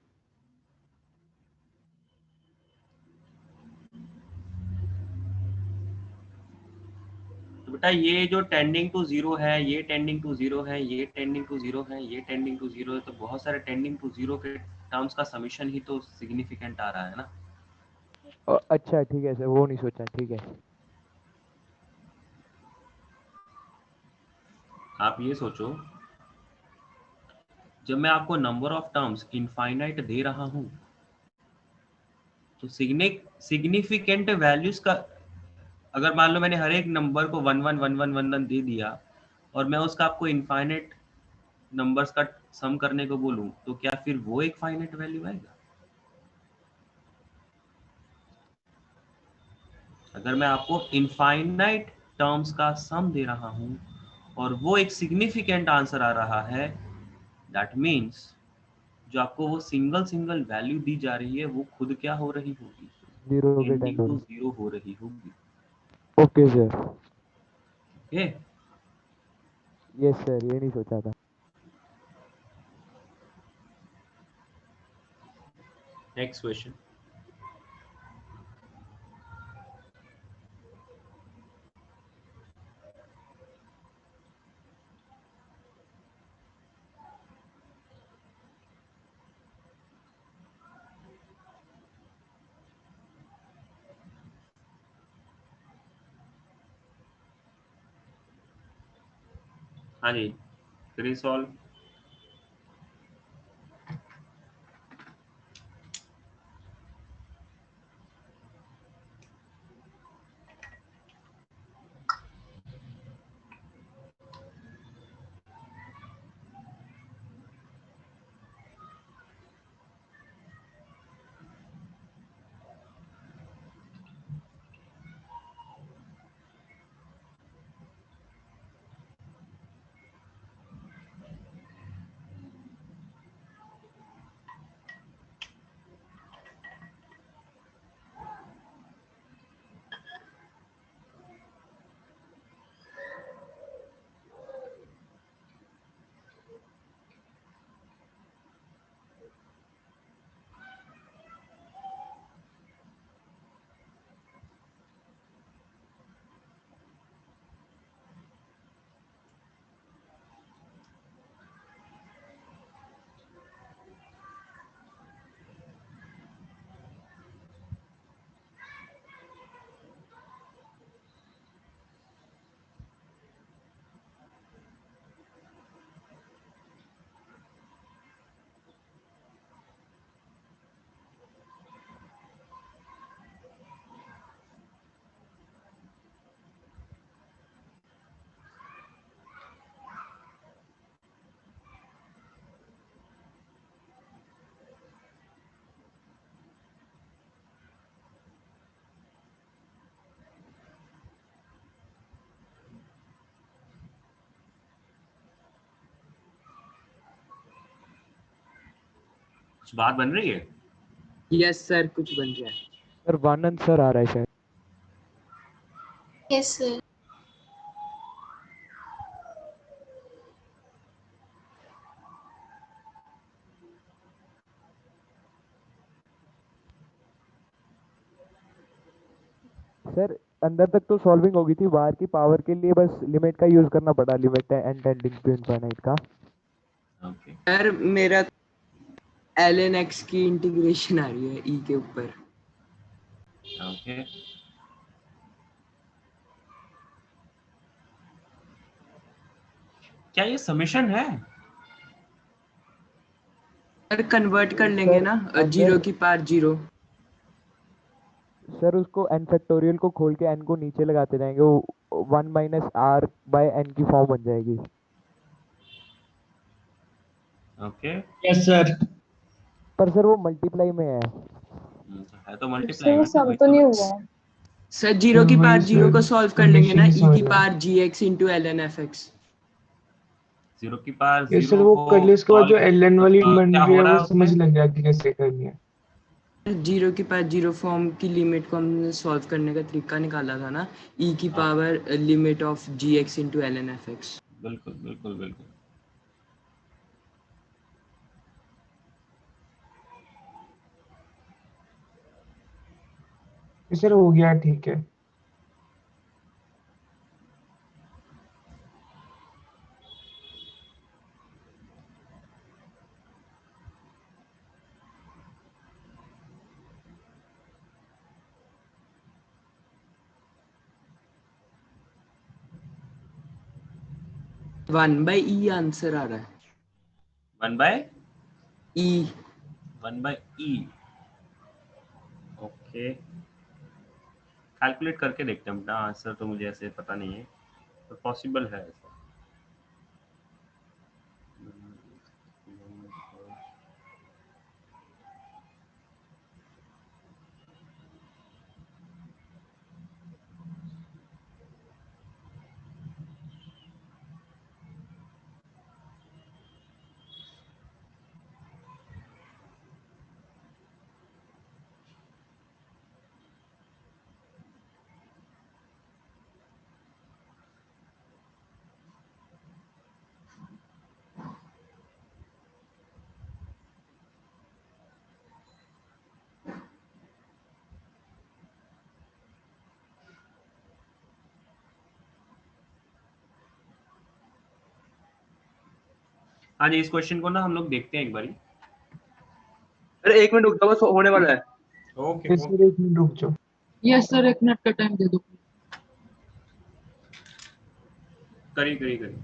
तो बेटा ये जो टेंडिंग टू 0 है, ये टेंडिंग टू 0 है, ये टेंडिंग टू 0 है, ये टेंडिंग टू 0 है, तो बहुत सारे टेंडिंग टू 0 के टर्म्स का समीशन ही तो सिग्निफिकेंट आ रहा है ना। अच्छा ठीक है सर, वो नहीं सोचा, ठीक है। आप ये सोचो, जब मैं आपको नंबर ऑफ टर्म्स इनफाइनाइट दे रहा हूं तो सिग्निफिकेंट वैल्यूज का, अगर मान लो मैंने हर एक नंबर को 1 1 1 1 1 1 दे दिया और मैं उसका आपको इनफाइनाइट नंबर्स का सम करने को बोलूं, तो क्या फिर वो एक फाइनाइट वैल्यू आएगा? अगर मैं आपको इनफाइनाइट टर्म्स का सम दे रहा हूं और वो एक सिग्निफिकेंट आंसर आ रहा है, दैट मीन्स जो आपको वो सिंगल सिंगल वैल्यू दी जा रही है वो खुद क्या हो रही होगी? 0 के 10 टेंडिंग टू 0 हो रही होगी। Okay sir. Okay, yes sir, ये नहीं सोचा था। Next question. हाँ जी, करिए सॉल्व। कुछ बात बन रही है? यस सर, कुछ बन रहा है सर 1 आंसर आ रहा है शायद। Yes sir. सर अंदर तक तो सॉल्विंग होगी थी, बाहर की पावर के लिए बस लिमिट का यूज करना पड़ा, limit and tending to infinite का। Okay, sir. मेरा ln x की इंटीग्रेशन आ रही है e के ऊपर। ओके। क्या ये समेशन है? सर कन्वर्ट कर लेंगे ना, जीरो की पावर जीरो। सर उसको n फैक्टोरियल को खोल के n को नीचे लगाते जाएंगे, वो 1 माइनस r बाय n की फॉर्म बन जाएगी। Okay yes sir. पर सर वो मल्टीप्लाई में है। है तो मल्टीप्लाई सर वो में सम तो नहीं हुआ। सर जीरो की पावर जीरो को सॉल्व कर लेंगे ना, condition e की solve है। Power gx into ln fx। Zero की पावर ये सर जीरो वो को कर ले, उसके बाद जो solve ln वाली बन क्या रही हो है रहा वो है समझ उसमें? लग गया कि कैसे करनी है। जीरो की पावर जीरो फॉर्म की लिमिट को हमने सॉल्व करने का तरीका निकाला था ना, e की हाँ। Power limit of gx into ln fx। बिल्कुल बिल्कुल बिल्कुल। ये सर हो गया, ठीक है। वन बाई ई आंसर आ रहा है। 1 बाय ई। ओके, कैलकुलेट करके देखते हैं बेटा, आंसर तो मुझे ऐसे पता नहीं है, तो पॉसिबल है ऐसा। हाँ जी, इस क्वेश्चन को ना हम लोग देखते हैं एक बारी। अरे 1 मिनट रुक जाओ, बस होने वाला है। ओके ये सर 1 मिनट रुक जाओ। यस सर 1 मिनट का टाइम दे दो। करी करी करी।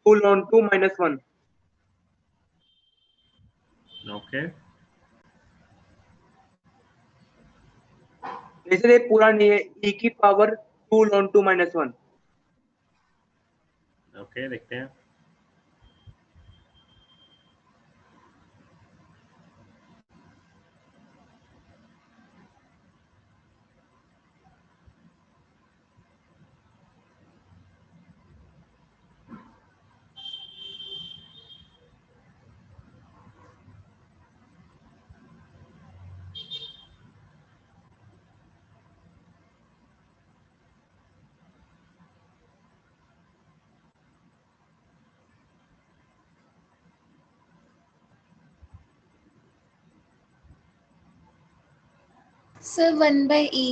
To lawn 2 minus 1। ओके, जैसे ये पूरा नहीं है, e की पावर 2 लॉन 2 माइनस 1। ओके देखते हैं। Sir 1 by e।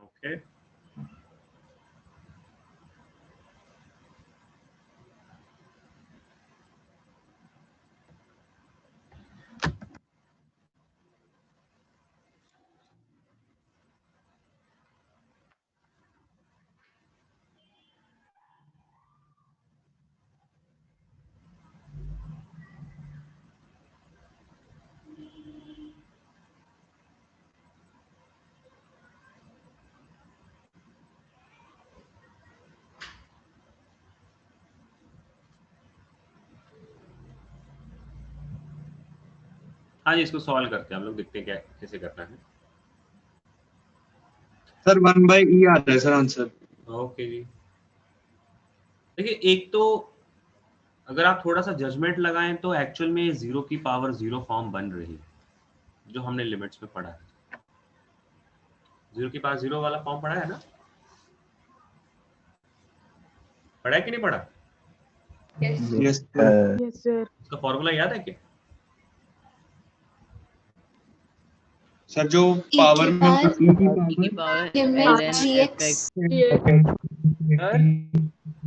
ओके, हाँ जी, इसको सॉल्व करते हैं हम लोग, देखते हैं क्या कैसे करना है। सर 1 बाई ई आ रहा है सर आंसर। ओके जी, देखिए एक तो अगर आप थोड़ा सा जजमेंट लगाएं तो एक्चुअल में जीरो की पावर जीरो फॉर्म बन रही है, जो हमने लिमिट्स में पढ़ा है। जीरो की पावर जीरो वाला फॉर्म पढ़ा है ना? पढ़ा है कि नहीं पढ़ा? Yes yes sir yes sir. उसका फॉर्मूला याद है क्या? सर जो पावर में होगा e की power ln fx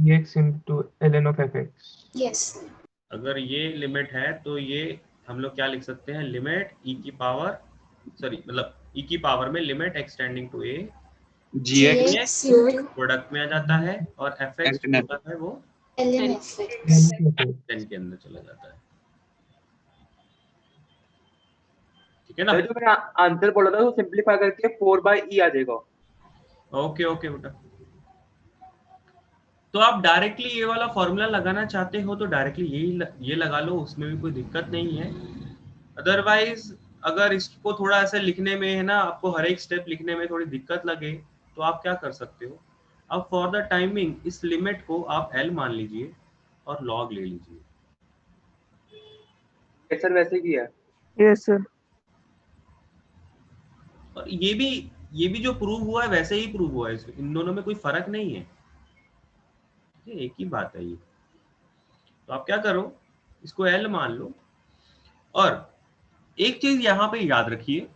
dx into ln of fx. Yes. अगर ये लिमिट है तो ये हम लोग क्या लिख सकते हैं, लिमिट e की पावर मतलब e की पावर में limit extending to a gx product में आ जाता है और fx जो होता है वो ln fx. 10 के अंदर चला जाता है। ठीक है ना? जो मैंने आंसर बोला था वो सिंपलीफाई करके 4/e आ जाएगा। ओके ओके बेटा, तो आप डायरेक्टली ये वाला फॉर्मूला लगाना चाहते हो तो डायरेक्टली ये लगा लो, उसमें भी कोई दिक्कत नहीं है। अदरवाइज अगर इसको थोड़ा ऐसे लिखने में है ना, आपको हर एक स्टेप लिखने में थोड़ी दिक्कत लगे तो आप क्या कर सकते हो, अब फॉर द टाइमिंग इस लिमिट को आप l मान लीजिए और log ले लीजिए। सर वैसे ही है। Yes sir. और ये भी जो प्रूव हुआ है वैसे ही प्रूव हुआ है, इन दोनों में कोई फर्क नहीं है, एक ही बात है ये। तो आप क्या करो, इसको l मान लो। और एक चीज यहां पे याद रखिए,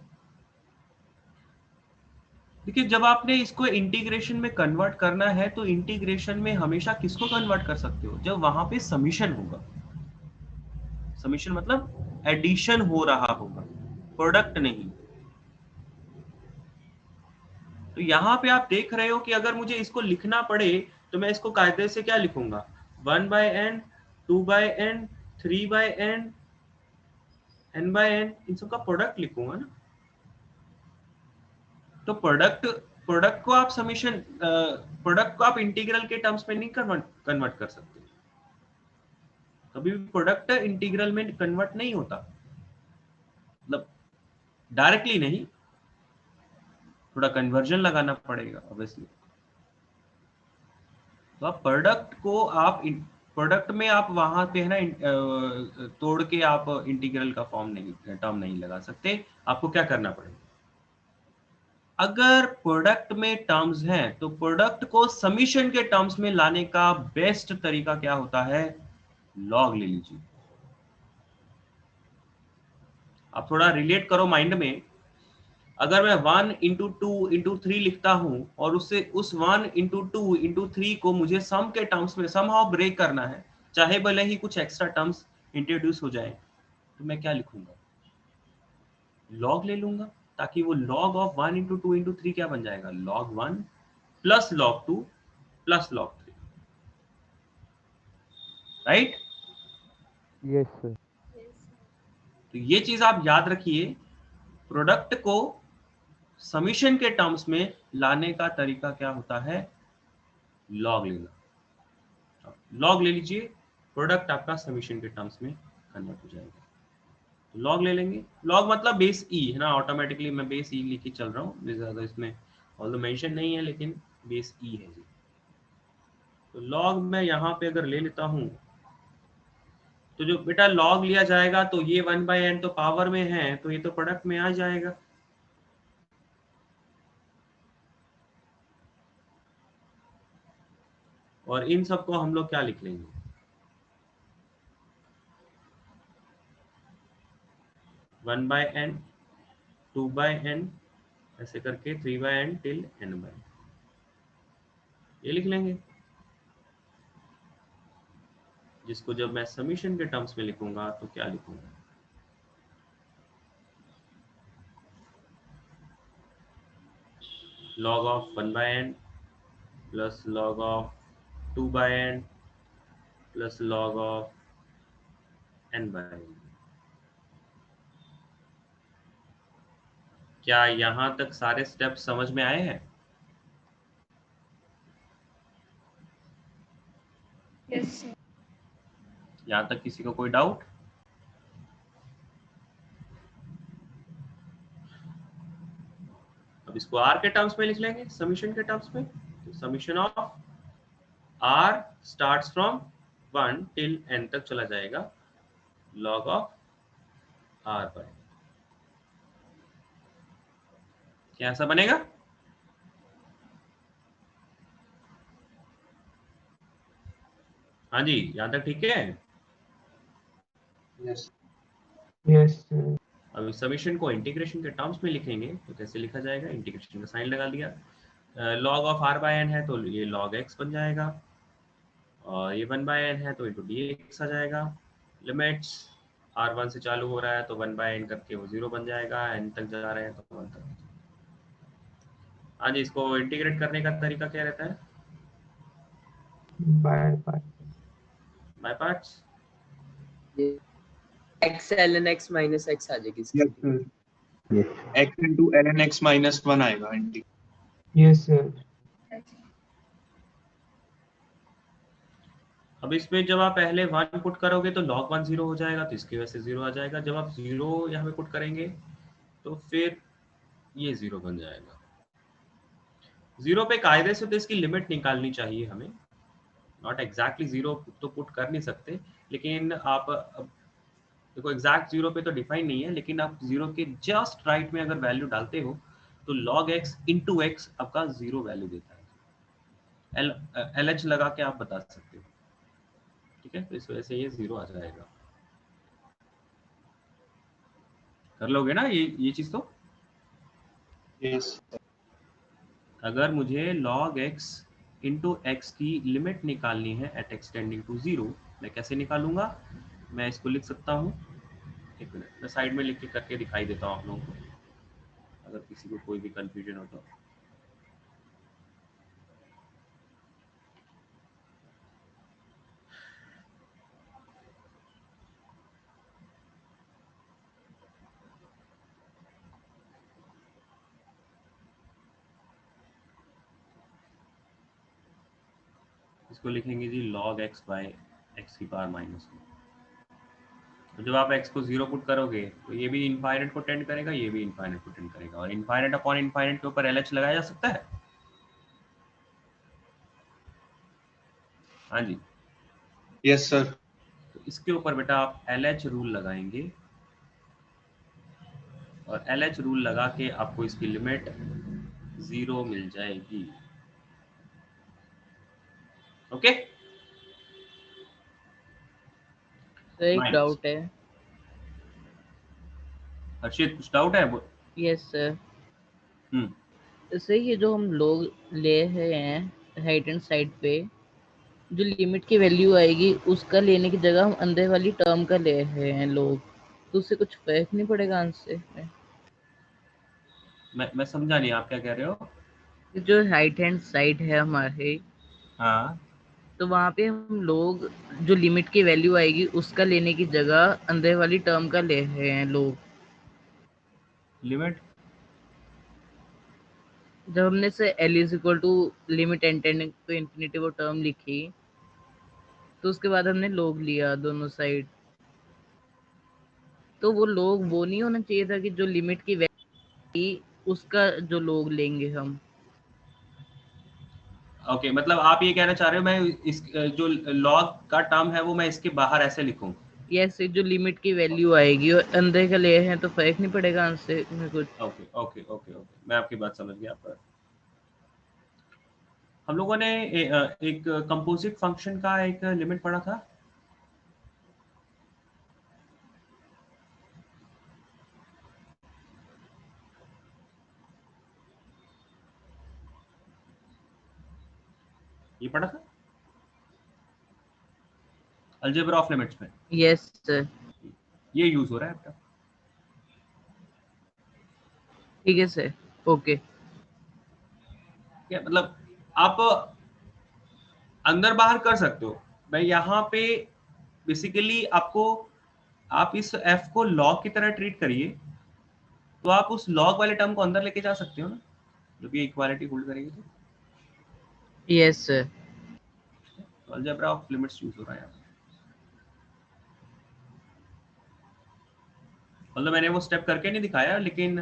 देखिए जब आपने इसको इंटीग्रेशन में कन्वर्ट करना है तो इंटीग्रेशन में हमेशा किसको कन्वर्ट कर सकते हो, जब वहां पे समीशन होगा। समीशन मतलब एडिशन हो रहा होगा, प्रोडक्ट नहीं। तो यहाँ पे आप देख रहे हो कि अगर मुझे इसको लिखना पड़े तो मैं इसको कायदे से क्या लिखूंगा, 1/n 2/n 3/n n/n, इन सब का प्रोडक्ट लिखूंगा ना। तो प्रोडक्ट को आप समीशन प्रोडक्ट को आप इंटीग्रल के टर्म्स में नहीं कन्वर्ट कर सकते, कभी भी प्रोडक्ट इंटीग्रल में कन्वर्ट नहीं होता, मतलब डायरेक्टली नहीं, थोड़ा कन्वर्जन लगाना पड़ेगा ऑब्वियसली। तो आप प्रोडक्ट में आप वहां पे है ना तोड़ के आप इंटीग्रल का टर्म नहीं लगा सकते। आपको क्या करना पड़ेगा, अगर प्रोडक्ट में टर्म्स हैं तो प्रोडक्ट को समीशन के टर्म्स में लाने का बेस्ट तरीका क्या होता है, लॉग ले लीजिए। आप थोड़ा रिलेट करो माइंड में, अगर मैं 1 into 2 into 3 लिखता हूं और उससे उस 1 into 2 into 3 को मुझे सम के टर्म्स में समहाउ ब्रेक करना है, चाहे भले ही कुछ एक्स्ट्रा टर्म्स इंट्रोड्यूस हो जाए, तो मैं क्या लिखूंगा, लॉग ले लूंगा, ताकि वो log ऑफ 1 into 2 into 3 क्या बन जाएगा, log 1 plus log 2 plus log 3, right? Yes sir. तो ये चीज आप याद रखिए, प्रोडक्ट को समीशन के टर्म्स में लाने का तरीका क्या होता है, लॉग लेना। लॉग ले लीजिए, प्रोडक्ट आपका समीशन के टर्म्स में कन्वर्ट हो जाएगा। तो लॉग ले लेंगे, लॉग मतलब बेस ई है ना, ऑटोमेटिकली मैं बेस ई लेके चल रहा हूँ, ज्यादा इसमें ऑल्दो मेंशन नहीं है लेकिन बेस ई है जी। तो लॉग मैं यहाँ पे अगर ले लेता हूँ तो जो बेटा लॉग लिया जाएगा तो ये 1/n तो पावर में है, तो ये तो प्रोडक्ट में आ जाएगा। और इन सबको हम लोग क्या लिख लेंगे, 1/n 2/n ऐसे करके 3/n till n/n, ये लिख लेंगे, जिसको जब मैं समीशन के टर्म्स में लिखूंगा तो क्या लिखूंगा, log of 1/n plus log of 2/n plus log of n/n। क्या यहां तक सारे स्टेप्स समझ में आए हैं? Yes sir. यहां तक किसी को कोई डाउट? अब इसको r के टर्म्स में लिख लेंगे, समीशन के टर्म्स में। तो summation of r starts from 1 till n तक चला जाएगा, log of r पर। क्या ऐसा बनेगा? हाँ जी, यहां तक ठीक है? Yes yes sir. अब इस समीशन को इंटीग्रेशन के टर्म्स में लिखेंगे तो कैसे लिखा जाएगा, इंटीग्रेशन का साइन लगा लिया, log of r by n है तो ये log x बन जाएगा, और ये 1 बाय n है तो इंटू dx आ जाएगा। लिमिट्स r1 से चालू हो रहा है तो 1 बाय n करके वो 0 बन जाएगा, n तक जा रहे हैं तो 1 तक। हाँ जी, इसको इंटीग्रेट करने का तरीका क्या रहता है? By parts. x ln x minus x आ जाएगी इसकी। Yes sir, x into ln x minus 1 आएगा इंटी। Yes sir. अब इसमें जब आप पहले 1 पुट करोगे तो log 1 0 हो जाएगा, तो इसकी वजह से 0 आ जाएगा। जब आप 0 यहाँ पे पुट करेंगे तो फिर ये 0 बन जाएगा। 0 पे कायदे से तो इसकी लिमिट निकालनी चाहिए हमें, नॉट एग्जैक्टली 0 तो पुट कर नहीं सकते, लेकिन आप देखो एग्जैक्ट 0 पे तो डिफाइन नहीं है, लेकिन आप 0 के जस्ट राइट में अगर वैल्यू डालते हो तो log x into x आपका 0 वैल्यू देता है। LH लगा के आप बता सकते हो, ठीक है। तो इस वजह से ये 0 आ जाएगा। कर लोगे ना ये चीज तो? यस। अगर मुझे log x into x की लिमिट निकालनी है एट x टेंडिंग टू 0, मैं कैसे निकालूंगा? मैं इसको लिख सकता हूँ, एक मिनट मैं साइड में लिख के करके दिखाई देता हूँ आप लोगों को, अगर किसी को कोई भी कंफ्यूजन हो तो। इसको लिखेंगे जी log x बाय x की पावर माइनस 1। तो जब आप x को 0 पुट करोगे तो ये भी इनफाइनाइट को टेंड करेगा, ये भी इनफाइनाइट को टेंड करेगा, और इनफाइनाइट अपॉन इनफाइनाइट के ऊपर LH लगाया जा सकता है। हाँ जी, यस सर। तो इसके ऊपर बेटा आप LH रूल लगाएंगे, और LH रूल लगा के आपको इसकी लिमिट 0 मिल जाएगी। ओके, तो एक डाउट है। हर्षित कुछ डाउट है? Yes sir. जैसे ये जो हम लोग ले रहे हैं राइट हैंड साइड पे, जो लिमिट की वैल्यू आएगी उसका लेने की जगह हम अंदर वाली टर्म का ले रहे हैं लोग, तो उससे कुछ फर्क नहीं पड़ेगा आंसर में? मैं समझा नहीं, आप क्या कह रहे हो? जो राइट हैंड साइड है हमारे, हाँ, तो वहाँ पे हम लोग जो लिमिट की वैल्यू आएगी उसका लेने की जगह अंदर वाली टर्म का ले रहे हैं लोग। लिमिट जब हमने से L is equal to limit n tending to infinity वो टर्म लिखी, तो उसके बाद हमने लोग लिया दोनों साइड, तो वो लोग वो नहीं होना चाहिए था कि जो लिमिट की वैल्यू उसका जो लोग लेंगे हम? ओके, मतलब आप ये कहना चाह रहे हो मैं इस जो लॉग का टर्म है वो मैं इसके बाहर ऐसे लिखूं? यस, जो लिमिट की वैल्यू आएगी और अंदर का ले हैं तो फर्क नहीं पड़ेगा आंसर में कुछ? ओके ओके ओके ओके, मैं आपकी बात समझ गया। पर हम लोगों ने एक कंपोजिट फंक्शन का एक लिमिट पढ़ा था। ये पढ़ा था अलजेब्रा ऑफ लिमिट्स में। Yes sir. ये यूज हो रहा है आपका? ठीक है सर, ओके। क्या मतलब आप अंदर बाहर कर सकते हो। मैं यहाँ पे बेसिकली आपको, आप इस f को log की तरह ट्रीट करिए, तो आप उस log वाले टर्म को अंदर लेके जा सकते हो ना, जब ये इक्वालिटी होल्ड करेगी तो। Yes sir. Algebra of limits use हो रहा है। मतलब मैंने वो स्टेप करके नहीं दिखाया, लेकिन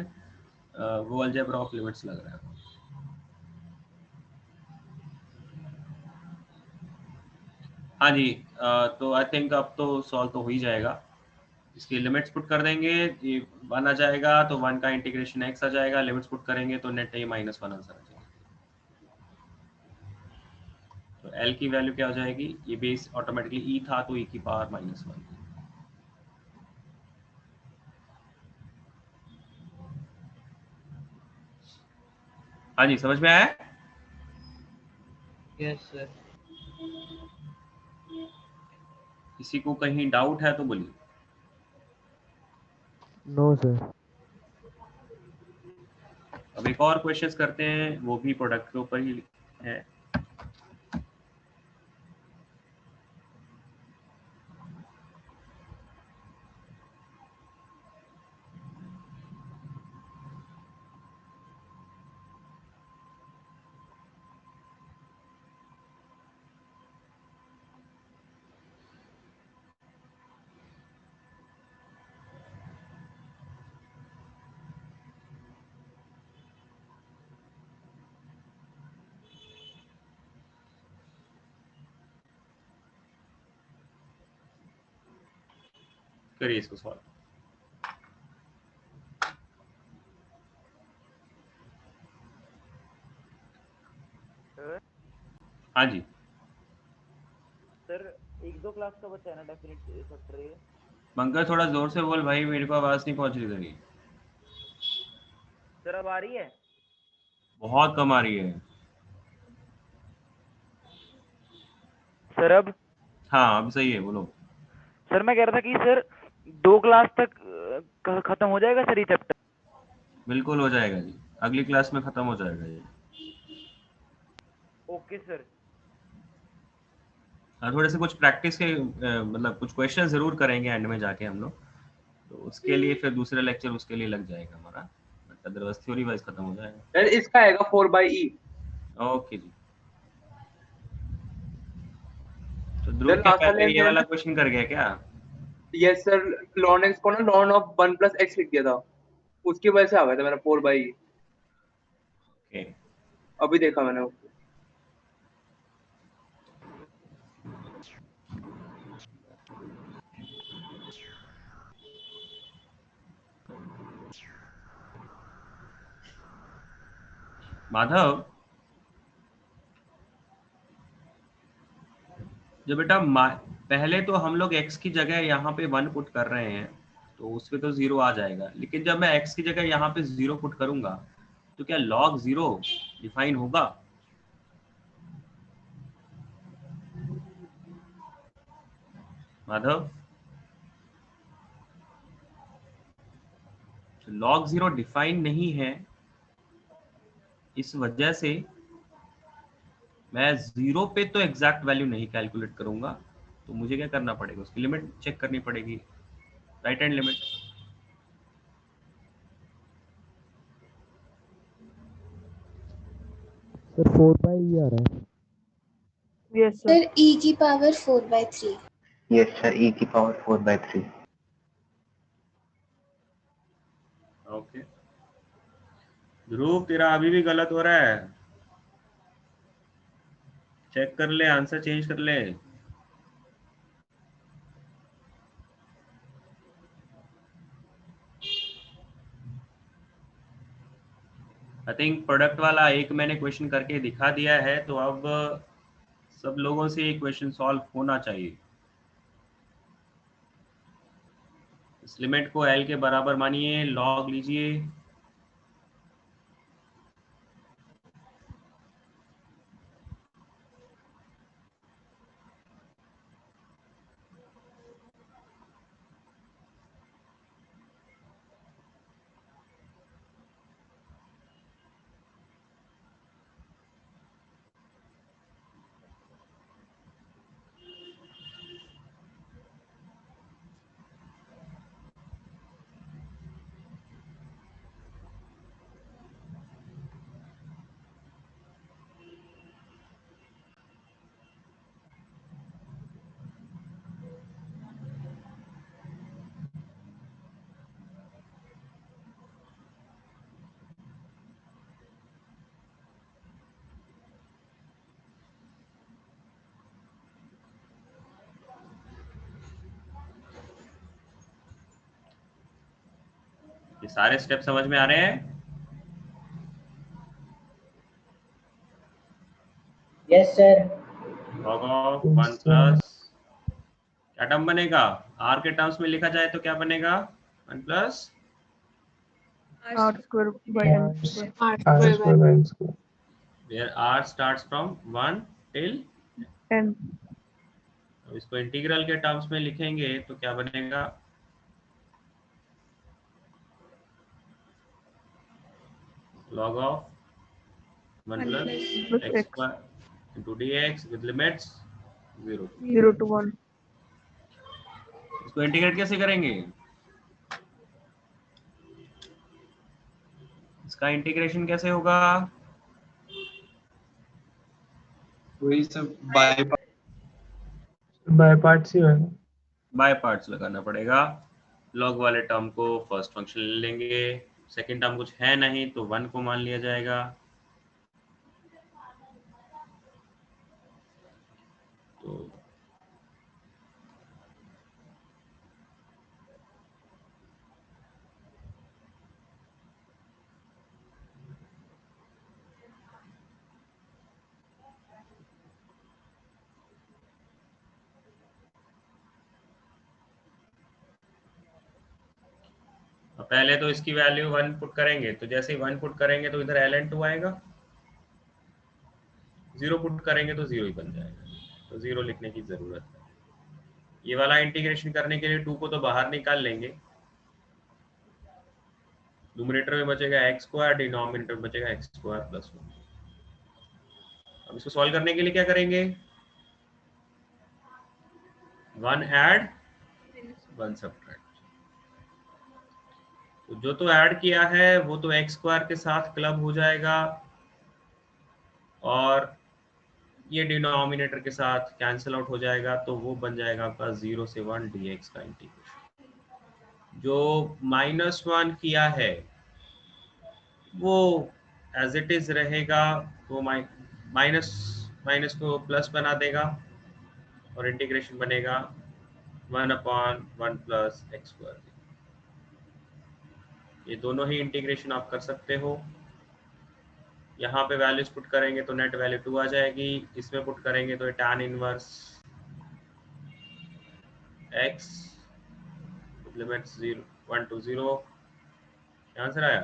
वो अलजेब्रा ऑफ लिमिट्स लग रहा है। हाँ जी, तो आई थिंक अब तो सॉल्व तो हो ही जाएगा। इसकी लिमिट्स पुट कर देंगे, ये 1 आ जाएगा तो 1 का इंटीग्रेशन x आ जाएगा, लिमिट्स पुट करेंगे तो नेट a -1 आंसर आ जाएगा। तो l की वैल्यू क्या हो जाएगी? ये बेस ऑटोमेटिकली e था तो e की पावर -1। हाँ जी, समझ में आया? Yes sir. किसी को कहीं डाउट है तो बोलिए। No sir. अब एक और क्वेश्चंस करते हैं, वो भी प्रोडक्ट के ऊपर ही है। करिए इसको सॉल्व। हाँ जी सर 1-2 क्लास का बच्चा है ना, डेफिनेटली फैक्टर है। पंकज, थोड़ा जोर से बोल भाई, मेरे को आवाज नहीं पहुंच रही तेरी। सर अब आ रही है? बहुत कम आ रही है। सर अब? हाँ अब सही है, बोलो। सर मैं कह रहा था कि सर 2 क्लास तक खत्म हो जाएगा सर ये चैप्टर? बिल्कुल हो जाएगा जी, अगली क्लास में खत्म हो जाएगा ये। Okay sir. थोड़े से कुछ प्रैक्टिस के मतलब कुछ क्वेश्चन जरूर करेंगे एंड में जाके हम लोग, तो उसके लिए फिर दूसरा लेक्चर उसके लिए लग जाएगा हमारा, बट अदरवाइज थ्योरी वाइज खत्म हो जाएगा। सर इसका आएगा 4/E। ओके जी। तो ध्रुव सर क्या लास्ट पहले वाले ये वाला क्वेश्चन कर गया क्या? यस सर, ln x को ना ln ऑफ 1 + x लिख दिया था, उसकी वजह से आ गया था मेरा 4/E। ओके अभी देखा मैंने उसको। माधव, जो बेटा पहले तो हम लोग x की जगह यहाँ पे 1 पुट कर रहे हैं, तो उसपे तो 0 आ जाएगा, लेकिन जब मैं x की जगह यहाँ पे 0 पुट करूंगा तो क्या log 0 डिफाइन होगा? माधव, log 0 डिफाइन नहीं है, इस वजह से मैं 0 पे तो एग्जैक्ट वैल्यू नहीं कैलकुलेट करूंगा, तो मुझे क्या करना पड़ेगा, उसकी लिमिट चेक करनी पड़ेगी, right hand limit. Sir 4/E आ रहा है। यस सर e की पावर 4/3। Yes, sir. E की power 4/3. ओके ध्रुव, तेरा अभी भी गलत हो रहा है, चेक कर ले, आंसर चेंज कर ले। आई थिंक प्रोडक्ट वाला एक मैंने क्वेश्चन करके दिखा दिया है, तो अब सब लोगों से ये क्वेश्चन सॉल्व होना चाहिए। इस लिमिट को L के बराबर मानिए, लॉग लीजिए, ये सारे स्टेप समझ में आ रहे हैं? Yes sir. log of 1 plus क्या टर्म बनेगा, r के टर्म्स में लिखा जाए तो क्या बनेगा, 1 plus R square by N square. R square by N square. where r starts from 1 till N. अब इसको इंटीग्रल के टर्म्स में लिखेंगे तो क्या बनेगा, log of 1 plus x square into dx with limits 0 to 1. इसको इंटीग्रेट कैसे करेंगे, इसका इंटीग्रेशन कैसे होगा, वही सब बाय बाय पार्ट्स ही होगा। बाय पार्ट्स लगाना पड़ेगा। लॉग वाले टर्म को फर्स्ट फंक्शन ले लेंगे, सेकंड टर्म कुछ है नहीं तो 1 को मान लिया जाएगा। तो पहले तो इसकी वैल्यू 1 पुट करेंगे, तो जैसे ही 1 पुट करेंगे तो इधर ln2 आएगा, 0 पुट करेंगे तो 0 ही बन जाएगा, तो 0 लिखने की जरूरत है। ये वाला इंटीग्रेशन करने के लिए 2 को तो बाहर निकाल लेंगे, न्यूमरेटर में बचेगा x स्क्वायर, डिनोमिनेटर में बचेगा x स्क्वायर प्लस 1। अब इसको सॉल्व करने के लिए क्या करेंगे, 1 ऐड 1 सब्ट्रैक्ट। तो जो तो ऐड किया है वो तो x स्क्वायर के साथ क्लब हो जाएगा और ये डिनोमिनेटर के साथ कैंसिल आउट हो जाएगा, तो वो बन जाएगा आपका 0 से 1 dx का इंटीग्रेशन। जो -1 किया है वो एज इट इज रहेगा, वो माइनस को प्लस बना देगा और इंटीग्रेशन बनेगा 1/1 प्लस एक्स स्क्वायर। ये दोनों ही इंटीग्रेशन आप कर सकते हो। यहाँ पे वैल्यूज पुट करेंगे तो नेट वैल्यू 2 आ जाएगी, इसमें पुट करेंगे तो tan inverse x limits 1 to 0। Answer आया,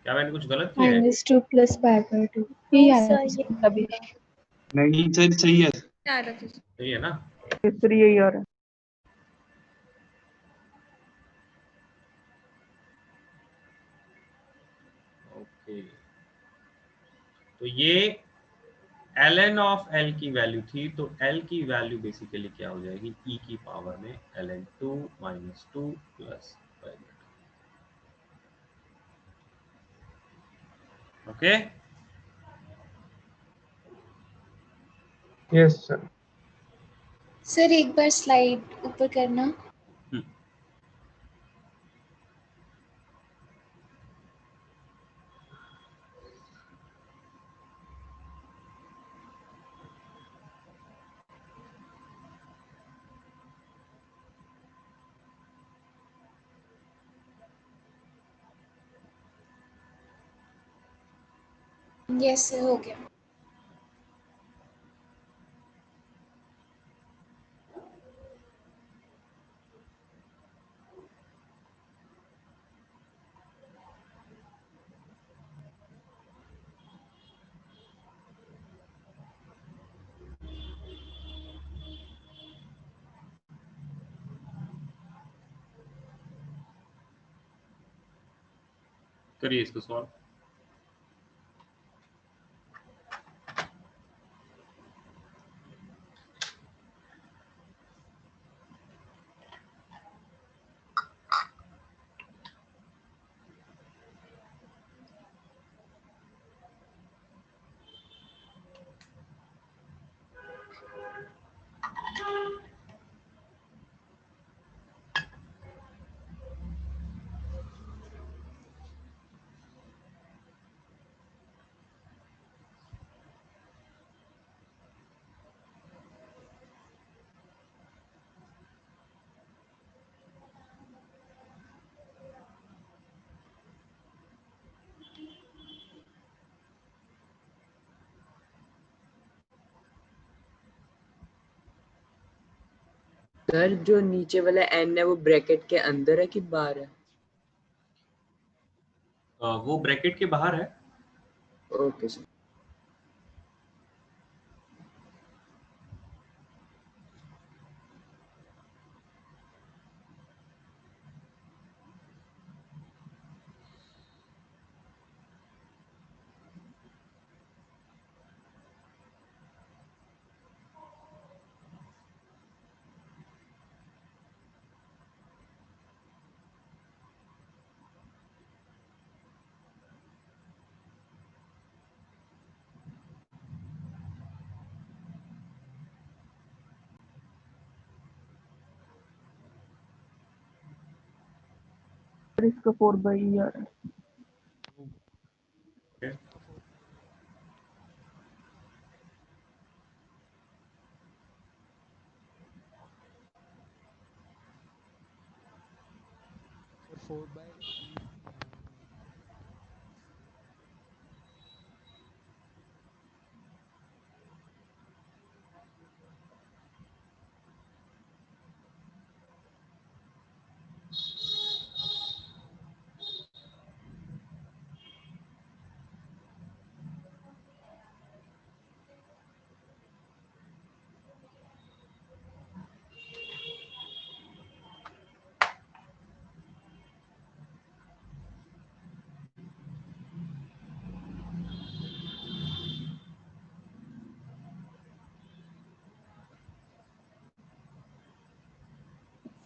क्या मैंने कुछ गलत किया है? -2 plus pi/2 ये अभी नहीं सर सही है। सही है ना? फिर यही आ रहा है। ओके, तो ये ln ऑफ l की वैल्यू थी, तो l की वैल्यू बेसिकली क्या हो जाएगी, e की पावर में ln2 - 2 plus okay. Yes sir. Sir एक बार स्लाइड ऊपर करना। यस सर हो गया। करिए इसको सॉल्व। सर जो नीचे वाला n है वो ब्रैकेट के अंदर है कि बाहर है? वो ब्रैकेट के बाहर है। Okay sir. इसका 4/e आ रहा है।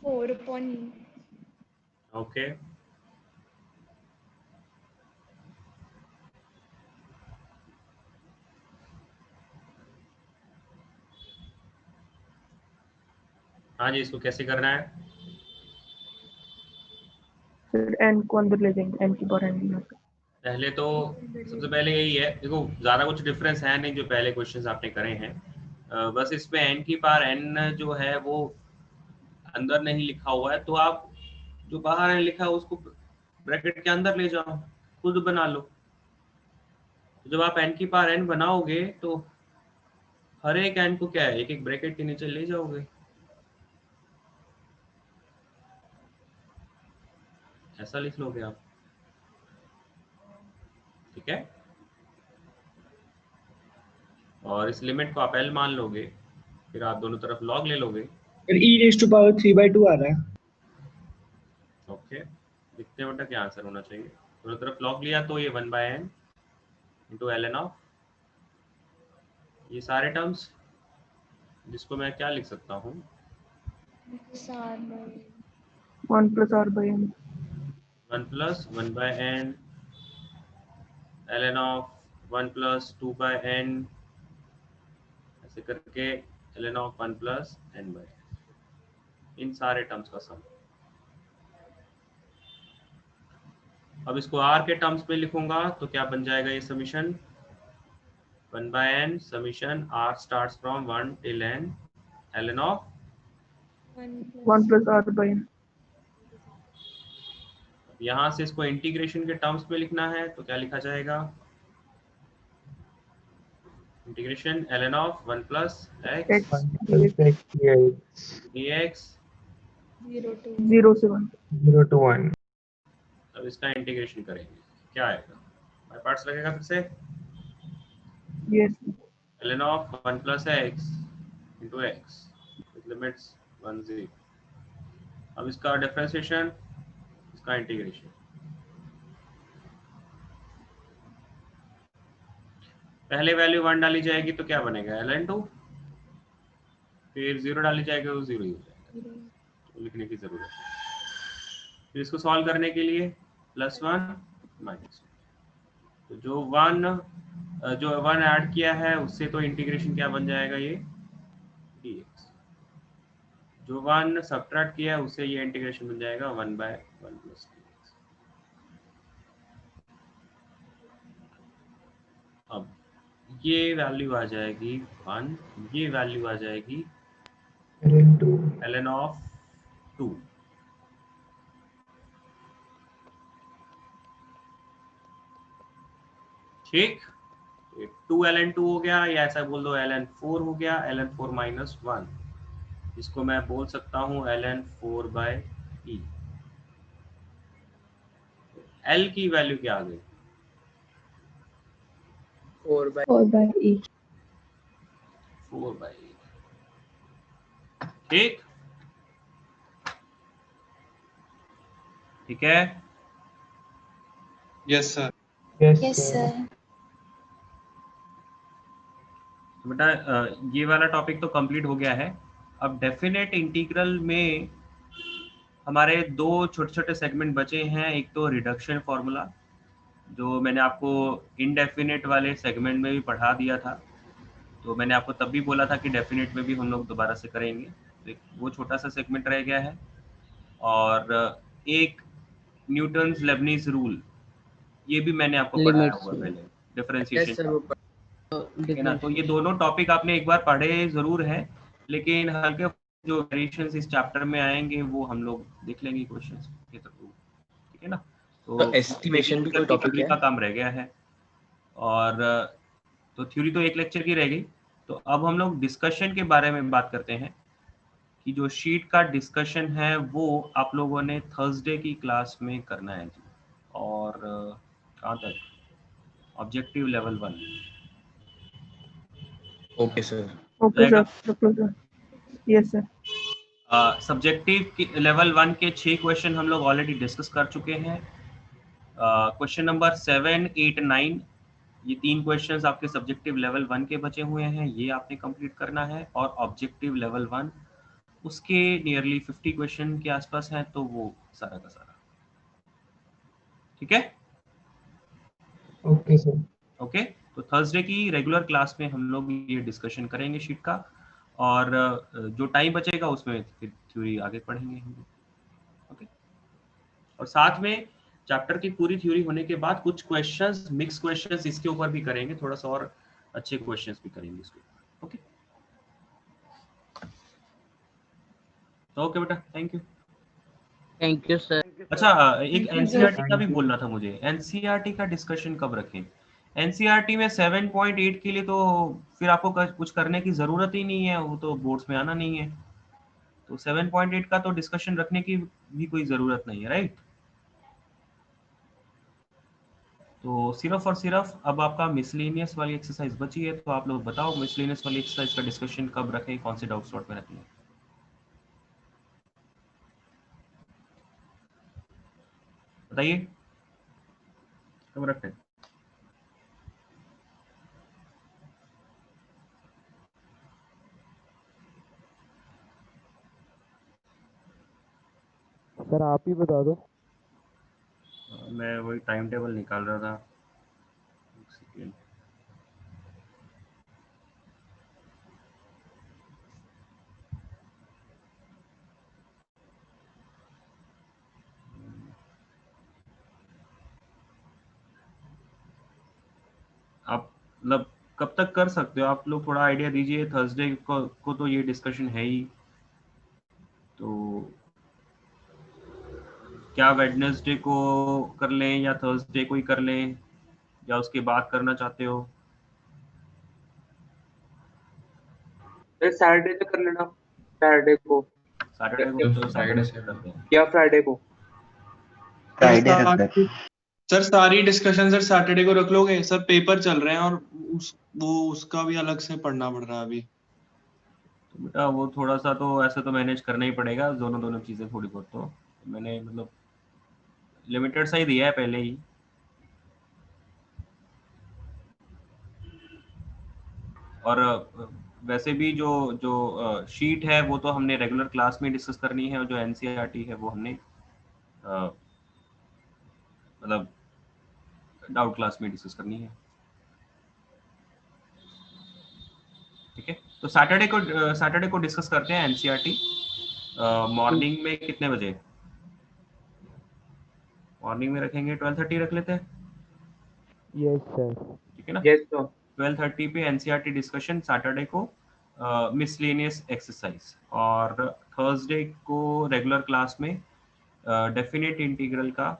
फोर अपॉन ओके हाँ जी, इसको कैसे करना है? फिर n को अंदर ले जाएंगे, n की पावर n यहाँ पे। पहले तो सबसे पहले यही है, देखो ज़्यादा कुछ डिफरेंस है नहीं जो पहले क्वेश्चंस आपने करे हैं। बस इसमें n की पावर n जो है वो अंदर नहीं लिखा हुआ है, तो आप जो बाहर है लिखा है उसको ब्रैकेट के अंदर ले जाओ, खुद बना लो। तो जब आप n की पावर n बनाओगे तो हर एक n को क्या है, एक एक ब्रैकेट के नीचे ले जाओगे। ऐसा लिख लोगे आप, ठीक है। और इस लिमिट को आप l मान लोगे, फिर आप दोनों तरफ log ले लोगे। फिर e raised to power 3/2 आ रहा है। ओके, दिखते हैं बेटा क्या आंसर होना चाहिए। दोनों तरफ log लिया तो ये 1/n इंटू ln ऑफ ये सारे टर्म्स, जिसको मैं क्या लिख सकता हूँ, 1 + r/n 1 + 1/n ln of 1 + 2/n ऐसे करके ln ऑफ 1 + n/n, इन सारे टर्म्स का सम। अब इसको r के टर्म्स में लिखूंगा तो क्या बन जाएगा ये summation, 1/n summation r starts from 1 till n ln of 1 + r/n। यहाँ से इसको इंटीग्रेशन के टर्म्स में लिखना है तो क्या लिखा जाएगा, integration ln of 1 + x dx 0 से 1 0 to 1। अब इसका इंटीग्रेशन करेंगे, क्या आएगा, बाय पार्ट्स लगेगा फिर से। Yes ln of 1 + x into x with limits 1 0। अब इसका डिफरेंशिएशन, इसका इंटीग्रेशन, पहले वैल्यू 1 डाली जाएगी तो क्या बनेगा ln 2, फिर 0 डाली जाएगी तो 0 ही हो जाएगा, तो लिखने की जरूरत है। फिर इसको सॉल्व करने के लिए +1 -1, तो जो 1 ऐड किया है उससे तो इंटीग्रेशन क्या बन जाएगा, ये dx, जो 1 सब्ट्रैक्ट किया है उससे ये इंटीग्रेशन बन जाएगा 1/1 + dx। अब ये वैल्यू आ जाएगी 1, ये वैल्यू आ जाएगी ln ऑफ 2। ठीक, 2 ln 2 हो गया, या ऐसा बोल दो ln 4 हो गया, ln 4 - 1 इसको मैं बोल सकता हूँ ln 4/e। L की वैल्यू क्या आ गई? 4/e। 4/e। ठीक, ठीक है। Yes sir. Yes sir. तो बेटा ये वाला टॉपिक तो कंप्लीट हो गया है। अब डेफिनेट इंटीग्रल में हमारे दो छोटे छोटे सेगमेंट बचे हैं। एक तो रिडक्शन फॉर्मूला, जो मैंने आपको इनडेफिनेट वाले सेगमेंट में भी पढ़ा दिया था, तो मैंने आपको तब भी बोला था कि डेफिनेट में भी हम लोग दोबारा से करेंगे। तो वो छोटा सा सेगमेंट रह गया है। और एक न्यूटन्स लेबनीज रूल, ये भी मैंने आपको पढ़ाया हुआ पहले, डिफरेंशिएशन का, ठीक है ना। तो ये दोनों टॉपिक आपने एक बार पढ़े जरूर है, लेकिन हल्के जो वेरिएशंस इस चैप्टर में आएंगे वो हम लोग देख लेंगे क्वेश्चंस के थ्रू, ठीक है ना। तो एस्टिमेशन भी कोई टॉपिक करने है? का काम रह गया है। और तो थ्योरी तो एक लेक्चर की रह गई। तो अब हम लोग डिस्कशन के बारे में बात करते हैं कि जो शीट का डिस्कशन है वो आप लोगों ने थर्सडे की क्लास में करना है जी। और कहाँ तक? Objective level 1। Okay sir. Okay sir. Yes sir. Subjective level 1 के 6 क्वेश्चन हम लोग ऑलरेडी डिस्कस कर चुके हैं। क्वेश्चन नंबर 7, 8, 9, ये 3 क्वेश्चंस आपके सब्जेक्टिव लेवल 1 के बचे हुए हैं, ये आपने कंप्लीट करना है। और ऑब्जेक्टिव लेवल 1 उसके नियरली 50 क्वेश्चन के आसपास हैं, तो वो सारा का सारा, ठीक है। Okay sir. ओके, तो थर्सडे की रेगुलर क्लास में हम लोग ये डिस्कशन करेंगे शीट का, और जो टाइम बचेगा उसमें फिर थ्योरी आगे पढ़ेंगे हम लोग। ओके, और साथ में चैप्टर की पूरी थ्योरी होने के बाद कुछ क्वेश्चंस, मिक्स क्वेश्चंस इसके ऊपर भी करेंगे, थोड़ा सा और अच्छे क्वेश्चंस भी करेंगे इसके ऊपर। ओके, तो ओके बेटा, thank you. Thank you sir. अच्छा, एक एनसीईआरटी का भी बोलना था मुझे। एनसीईआरटी का डिस्कशन कब रखें? एनसीईआरटी में 7.8 के लिए तो फिर आपको कुछ करने की जरूरत ही नहीं है, वो तो बोर्ड्स में आना नहीं है। तो 7.8 का तो डिस्कशन रखने की भी कोई जरूरत नहीं है, राइट। तो सिर्फ और सिर्फ अब आपका मिसलेनियस वाली एक्सरसाइज बची है। तो आप लोग बताओ, मिसलेनियस वाली एक्सरसाइज का डिस्कशन कब रखें, कौन से डाउट स्लॉट में रखनी है? बताइए, कब रखते हैं? सर आप ही बता दो। मैं वही टाइम टेबल निकाल रहा था। एक सेकेंड। आप मतलब कब तक कर सकते हो आप लोग, थोड़ा आइडिया दीजिए। थर्सडे को तो ये डिस्कशन है ही, तो क्या वेडनेसडे को कर लें या थर्सडे को ही कर लें, या उसके बाद करना चाहते हो? सैटरडे से कर लेना, सैटरडे को तो सैटरडे से करते हैं या फ्राइडे को। फ्राइडे रख लेते हैं। सर सारी डिस्कशन सर सैटरडे को रख लोगे? सर पेपर चल रहे हैं और उसका भी अलग से पढ़ना पड़ रहा है अभी। तो बेटा वो थोड़ा सा तो ऐसे तो मैनेज करना ही पड़ेगा, दोनों चीजें थोड़ी बहुत। तो मैंने मतलब लिमिटेड सा ही दिया है पहले ही। और वैसे भी जो जो शीट है वो तो हमने रेगुलर क्लास में डिस्कस करनी है, और जो एनसीईआरटी है वो हमने मतलब डाउट क्लास में डिस्कस करनी है, ठीक है। तो सैटरडे को डिस्कस करते हैं एनसीईआरटी। मॉर्निंग में कितने बजे? मॉर्निंग में रखेंगे 12:30 रख लेते हैं। Yes sir. ठीक है ना। Yes sir. 12:30 पे एनसीईआरटी डिस्कशन सैटरडे को, मिसलेनियस एक्सरसाइज। और थर्सडे को रेगुलर क्लास में डेफिनेट इंटीग्रल का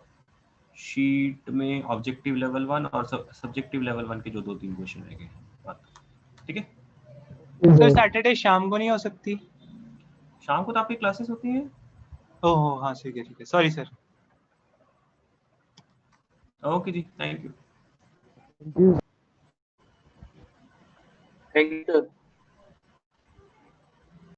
शीट में ऑब्जेक्टिव लेवल 1 और सब्जेक्टिव लेवल 1 के जो 2-3 क्वेश्चन रह गए, ठीक है। सर सैटरडे शाम को नहीं हो सकती? शाम को तो आपकी क्लासेस होती हैं? ओहो हाँ ठीक है सॉरी सर। ओके जी, thank you. Thank you sir.